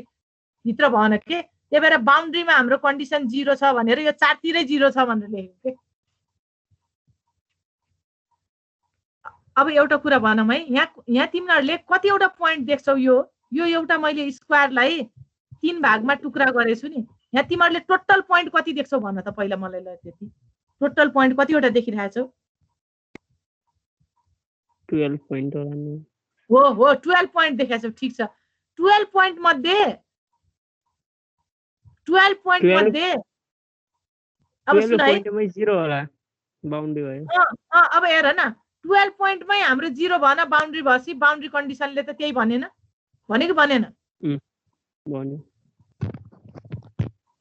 भित्र भएन के। त्यही भएर बाउन्ड्रीमा हाम्रो कन्डिसन 0 छ भनेर यो 4 तिरै 0 छ भनेर लेखेको के। अब एउटा कुरा भनौँ है, यहाँ तिमीहरूले कतिवटा पोइन्ट देख्छौ, यो एउटा मैले स्क्वायरलाई 3 भागमा टुक्रा गरेछु नि, यहाँ तिमीहरूले टोटल पोइन्ट कति देख्छौ भन त पहिला मलाई ल त्यति टोटल पोइन्ट कतिवटा देखिरहेछौ 12 पोइन्ट होला नि हो 12 पोइन्ट देखाछौ ठीक छ 12 पोइन्ट मध्ये अब सुन है पोइन्टमै 0 होला बाउन्ड्री भयो अब हेर न 12 पोइन्टमै हाम्रो 0 भएन बाउन्ड्री भएपछि बाउन्ड्री कन्डिसनले त त्यही भनेन भनेको भनेन भन्यो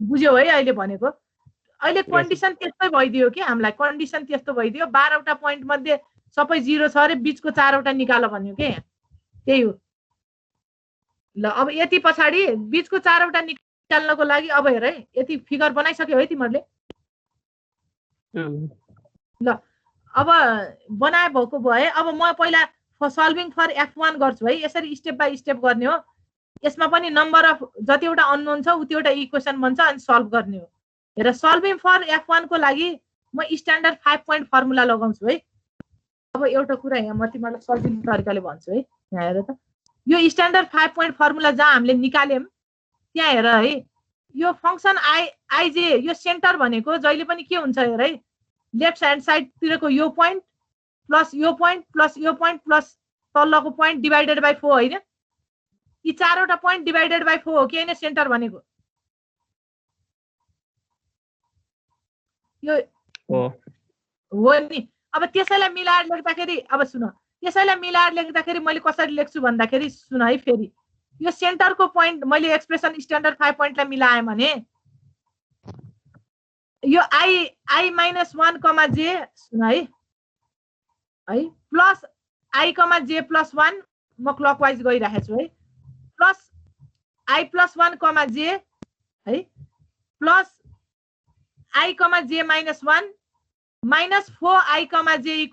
बुझ्यौ है अहिले भनेको अहिले कन्डिसन त्यस्तै भइदियो कि हामीलाई कन्डिसन त्यस्तो भइदियो 12 वटा पोइन्ट मध्ये सबै 0 छ अरे बीचको 4 वटा निकाल भन्यो के त्यही हो ल अब यति पछाडी बीचको 4 वटा निकाल्नको लागि अब हेर है यति फिगर बनाइसक्यो है तिमीहरूले ल अब बनाए भएको भए अब म पहिला सल्भिङ फर F1 गर्छु है यसरी स्टेप बाइ स्टेप गर्ने हो यसमा पनि नम्बर अफ जतिवटा अननोन छ उतिवटा इक्वेसन बन्छ अनि सल्भ गर्ने हो हेर सल्भिङ फर F1 को लागि म स्ट्यान्डर्ड 5 पोइन्ट फर्मुला लगाउँछु है अब एउटा कुरा यहाँ म तिमीलाई सजिलो तरिकाले भन्छु है यहाँ हेर त यो स्ट्यान्डर्ड 5 पोइन्ट फर्मुला जहाँ हामीले निकाल्यौं त्यहाँ हेर है यो फंक्सन आइजे यो सेन्टर भनेको जहिले पनि के हुन्छ हेर है लेफ्ट ह्यान्ड साइड तिरको यो पोइन्ट प्लस यो पोइन्ट प्लस तल्लोको पोइन्ट डिवाइडेड बाइ 4 हैन यी 4 वटा पोइन्ट डिवाइडेड बाइ 4 हो कि हैन सेन्टर भनेको यो हो नि अब त्यसैलाई मिलाएर लेख्दाखेरि अब सुन त्यसैलाई मिलाएर लेख्दाखेरि मैले कसरी लेख्छु भन्दाखेरि सुन है फेरि यो सेन्टरको पोइन्ट मैले एक्सप्रेसन स्ट्यान्डर्ड 5 पोइन्टलाई मिलाएँ भने यो i - 1, j सुन है प्लस i, j + 1 म क्लकवाइज गइरहेको छु है प्लस i + 1, j है plus i, j - 1 minus 4i, j =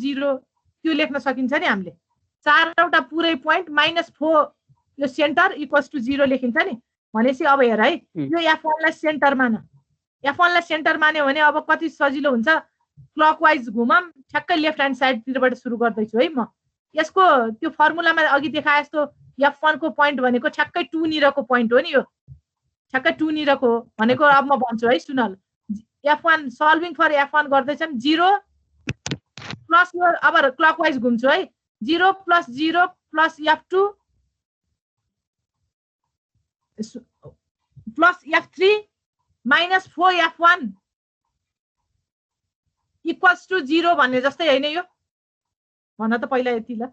0 त्यो लेख्न सकिन्छ नि हामीले 4 वटा पुरै पोइन्ट माइनस 4 यो सेन्टर = 0 लेखिन्छ नि भनेपछि अब हेर है यो F1 लाई सेन्टर मान F1 लाई सेन्टर मान्यो भने अब कति सजिलो हुन्छ क्लकवाइज घुमाम ठ्याक्कै लेफ्ट ह्यान्ड साइड तिरबाट सुरु गर्दैछु है म यसको त्यो फर्मुलामा अघि देखाए जस्तो F1 को पोइन्ट भनेको ठ्याक्कै 2 निरको पोइन्ट हो नि यो ठ्याक्कै 2 निरको भनेको अब म भन्छु है सुनल F1 solving for F1 गर्दैछम 0 plus यो अब क्लकवाइज घुम्छु है 0 + 0 + F2 plus F3 minus 4F1 = 0 भन्ने जस्तै हैन यो भन त पहिला यति ल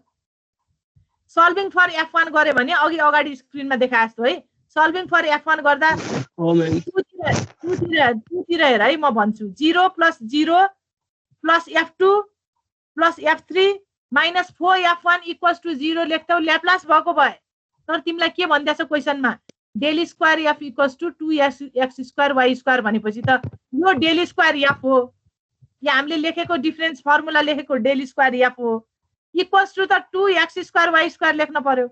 सल्भिङ फर F1 गरे भने अघि अगाडि स्क्रिनमा देखाए जस्तो है सल्भिङ फर F1 गर्दा 2 तिर हेर है म भन्छु 0 + 0 + F2 + F3 minus 4F1 = 0 लेख्थौ Laplace भएको भए तर तिमीलाई के भन्दैछ क्वेशनमा del square F = 2x² y² भनेपछि त यो डेल स्क्वायर F हो या हामीले लेखेको डिफरेन्स फर्मुला लेखेको डेल स्क्वायर F हो = त 2x² y² लेख्न पर्यो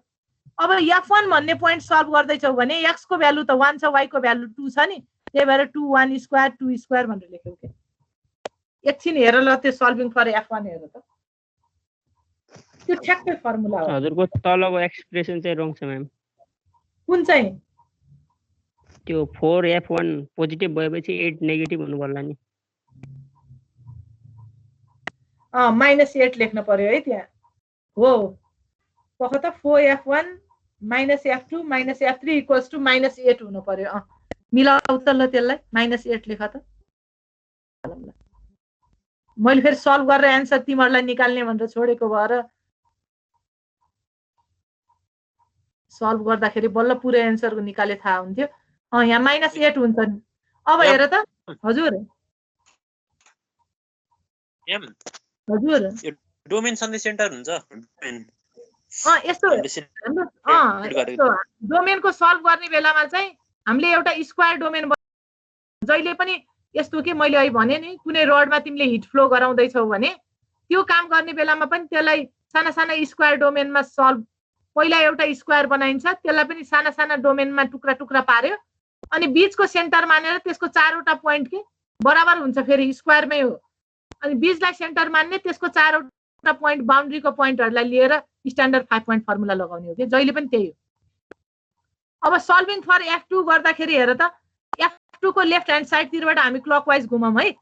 अब F1 भन्ने पोइन्ट सल्भ गर्दैछौ भने x को भ्यालु त 1 छ y को भ्यालु 2 छ नि त्यही भएर 2 1 स्क्वायर 2 स्क्वायर भनेर लेख्यौ के एकछिन हेर ल त्यो सल्भिङ फर F1 हेर त त्यो ठ्याक्कै फर्मुला हो हजुरको तलको एक्सप्रेसन चाहिँ रङ छ म्याम कुन चाहिँ त्यो 4F1 पोजिटिभ भएपछि 8 नेगेटिभ हुनु पर्ला नि -8 लेख्न पर्यो है त्यहाँ हो पख त 4F1 -F2 -F3 = -8 हुनु पर्यो मिलाउ त ल त्यसलाई -8 लेख त मैले फेरि सल्भ गरेर एन्सर तिमीहरूलाई निकाल्ने भनेर छोडेको भएर सल्भ गर्दाखेरि बल्ल पुरै एन्सरको निकाले थाहा हुन्थ्यो यहाँ -8 हुन्छ नि अब हेर त हजुर हजुर डोमेन सन्धि सेन्टर हुन्छ यस्तो डोमेनको सल्भ गर्ने बेलामा चाहिँ हामीले एउटा स्क्वायर डोमेन जहिले पनि यस्तो के मैले अहिले भने नि कुनै रडमा तिमीले हिट फ्लो गराउँदैछौ भने त्यो काम गर्ने बेलामा पनि त्यसलाई साना साना स्क्वायर डोमेनमा सल्भ पहिला एउटा स्क्वायर बनाइन्छ त्यसलाई पनि साना साना डोमेनमा टुक्रा टुक्रा पार्यो अनि बीचको सेन्टर मानेर त्यसको 4 वटा पोइन्ट के बराबर हुन्छ फेरि स्क्वायरमै हो अनि बीचलाई सेन्टर मान्ने त्यसको 4 वटा पोइन्ट बाउन्ड्रीको पोइन्टहरुलाई लिएर स्ट्यान्डर्ड 5 पोइन्ट फर्मुला लगाउने हो के जहिले पनि त्यही हो अब सल्भिङ फर F2 गर्दाखेरि हेर त F2 को लेफ्ट ह्यान्ड साइडतिरबाट हामी क्लकवाइज घुमौँ है।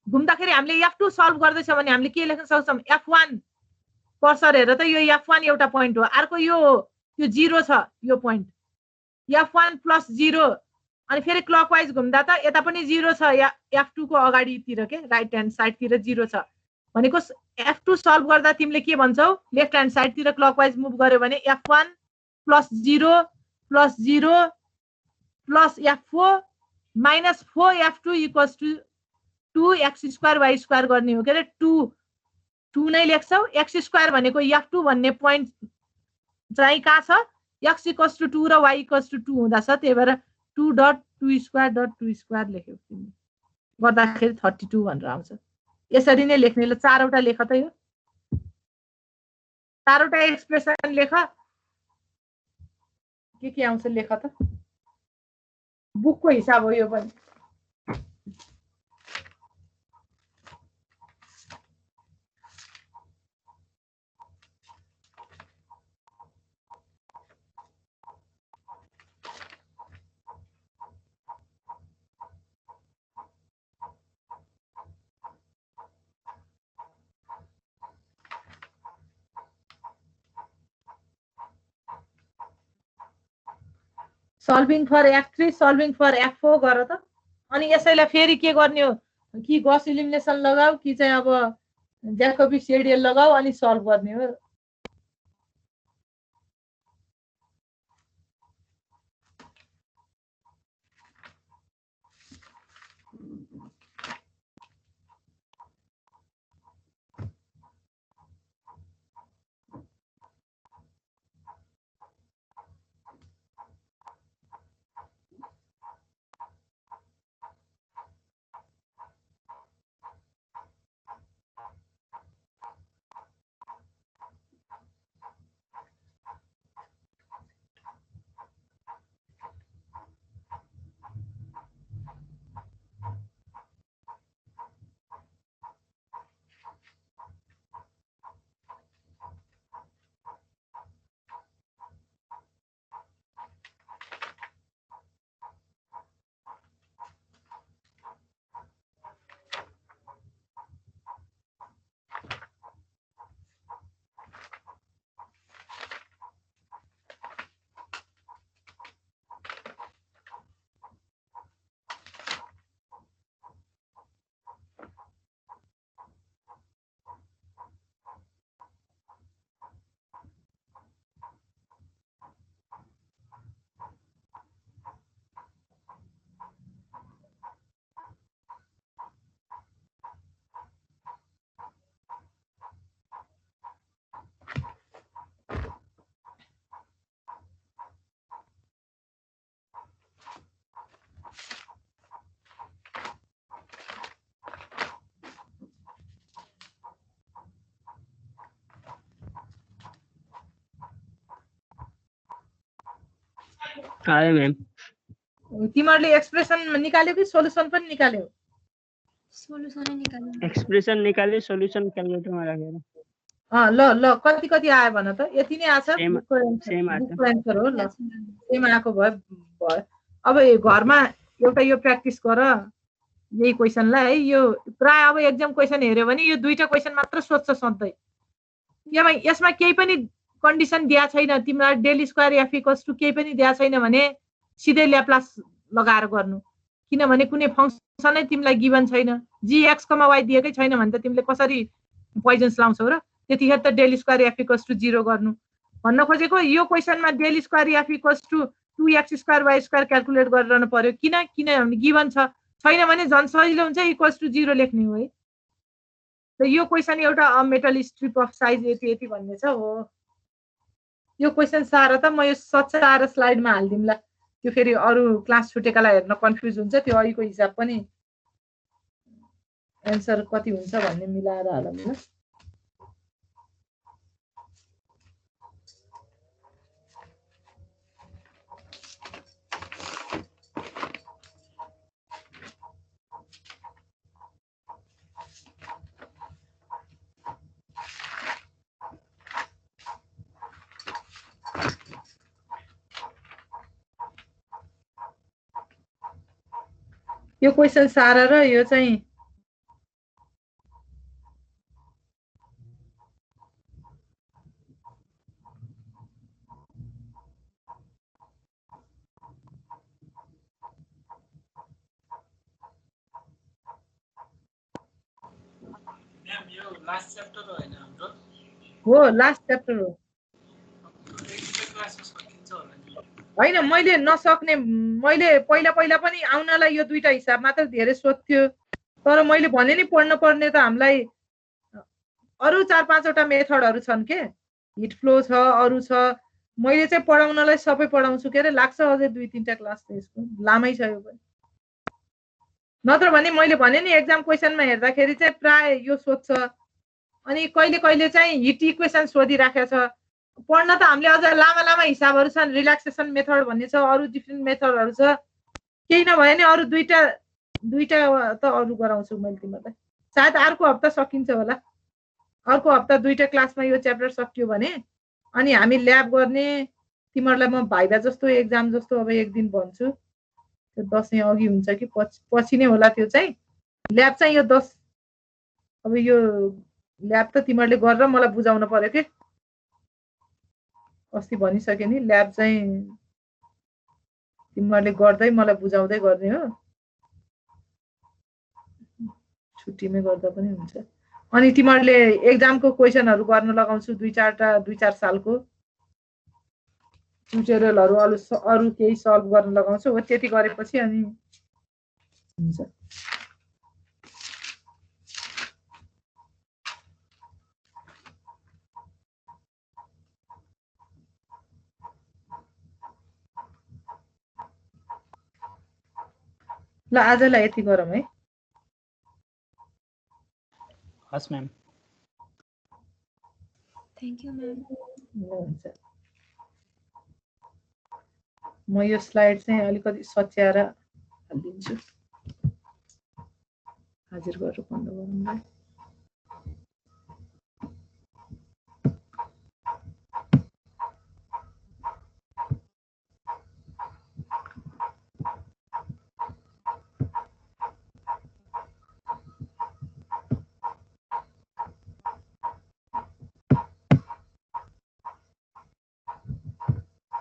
घुम्दाखेरि हामीले F2 सल्भ गर्दैछ भने हामीले के लेख्न सक्छौँ, F1 कर्सर हेरेर त यो F1 एउटा पोइन्ट हो, अर्को यो 0 छ, यो पोइन्ट F1 + 0 अनि फेरि क्लकवाइज घुम्दा त यता पनि 0 छ, F2 को अगाडितिर के राइट ह्यान्ड साइडतिर 0 छ भनेको F2 सल्भ गर्दा तिमीले के भन्छौ, लेफ्ट ह्यान्ड साइडतिर क्लकवाइज मुभ गर्यो भने F1 + 0 + 0 + F4 - 4F2 = 2x² y² गर्ने हो के अरे 2 नै लेख्छौ। x² भनेको F2 भन्ने पोइन्ट चाहिँ कहाँ छ, x = 2 र y = 2 हुँदा छ, त्यही भएर 2.2² लेख्यौ तिमीले गर्दाखेरि 32 भनेर आउँछ। यसरी नै लेख्ने। ल 4 वटा लेख त, यो 4 वटा एक्सप्रेसन लेख, के आउँछ लेख त, बुकको हिसाब हो यो पनि। Solving for F3 solving for F4 गर त। अनि यसैलाई फेरि के गर्ने हो कि गस इलिमिनेसन लगाऊ कि चाहिँ अब ज्याकोबी सेडियल लगाऊ अनि सल्भ गर्ने हो। आयो मैम। तिमीहरूले एक्सप्रेसन निकाल्यो कि सोलुसन पनि निकाल्यो? सोलुसनै निकाल्नु। एक्सप्रेसन निकाल्यो, सोलुसन क्यालकुलेटरमा राखेर। ल ल कति कति आयो भन त। यति नै आछ बुकको एन्सर हो। ल सेम आएको भयो। अब घरमा एउटा यो प्र्याक्टिस गर यही क्वेसनलाई है। यो प्राय अब एक्जाम क्वेसन हेर्यो भने यो दुईटा क्वेसन मात्र सोध्छ सधैँ। यसमा केही पनि कन्डिसन दिया छैन, तिमीलाई डेल स्क्वायर F = केही पनि दिया छैन भने सिधै ल्याप्लास लगाएर गर्नु, किनभने कुनै फङ्सनै तिमीलाई गिभन छैन। g(x, y) दिएकै छैन भने त तिमीले कसरी पोइजन्स लाउँछौ र? त्यतिखेर त डेल स्क्वायर F = 0 गर्नु भन्न खोजेको। यो क्वेसनमा del square F = 2x² y² calculate गरिरहनु पर्यो। किनभने गिभन छैन भने झन् सजिलो हुन्छ, = 0 लेख्ने हो है। र यो क्वेसन एउटा मेटल स्ट्रिप अफ साइज यति भन्ने छ हो। यो क्वेसन सार त म यो सच्याएर स्लाइडमा हालिदिउँला, त्यो फेरि अरू क्लास छुटेकालाई हेर्न कन्फ्युज हुन्छ। त्यो अहिलेको हिसाब पनि एन्सर कति हुन्छ भन्ने मिलाएर हालौँ न। यो क्वेसन सारा र यो चाहिँ म्याम यो लास्ट च्याप्टर होइन हाम्रो हो लास्ट च्याप्टर हो एक क्लासमा सकिन्छ होला नि होइन मैले नसक्ने मैले पहिला पहिला पनि आउनलाई यो दुईटा हिसाब मात्र धेरै सोध्थ्यो तर मैले भने नि पढ्न पर्ने त हामीलाई अरू 4-5 वटा मेथडहरू छन् के हिट फ्लो छ अरू छ मैले चाहिँ पढाउनलाई सबै पढाउँछु के अरे लाग्छ अझै 2-3टा क्लास त यसको लामै छ यो पनि नत्र भने मैले भने नि एक्जाम क्वेसनमा हेर्दाखेरि चाहिँ प्राय यो सोध्छ अनि कहिले कहिले चाहिँ हिट इक्वेसन सोधिराखेको छ पढ्न त हामीले अझ लामा लामा हिसाबहरू छन् रिल्याक्सेसन मेथड भन्ने छ अरू डिफ्रेन्ट मेथडहरू छ केही नभए नि अरू दुईटा त अरू गराउँछु मैले तिमीलाई सायद अर्को हप्ता सकिन्छ होला अर्को हप्ता 2टा क्लासमा यो च्याप्टर सकियो भने अनि हामी ल्याब गर्ने तिमीहरूलाई म भाइभा जस्तो एक्जाम जस्तो अब एक दिन भन्छु त्यो दसैँ अघि हुन्छ कि पछि नै होला त्यो चाहिँ ल्याब चाहिँ यो 10 अब यो ल्याब त तिमीहरूले गरेर मलाई बुझाउन पर्यो के अस्ति भनिसके नि ल्याब चाहिँ तिमीहरूले गर्दै मलाई बुझाउँदै गर्ने हो छुट्टीमै गर्दा पनि हुन्छ अनि तिमीहरूले एक्जामको क्वेसनहरू गर्न लगाउँछु 2-4 सालको ट्युटोरियलहरू अरू केही सल्भ गर्न लगाउँछु हो त्यति गरेपछि अनि हुन्छ ल आजलाई यति गरौँ है हस् म्याम थ्याङ्क यू म्याम हुन्छ म यो स्लाइड चाहिँ अलिकति सच्याएर हालिदिन्छु हाजिर गरेर बन्द गरौँ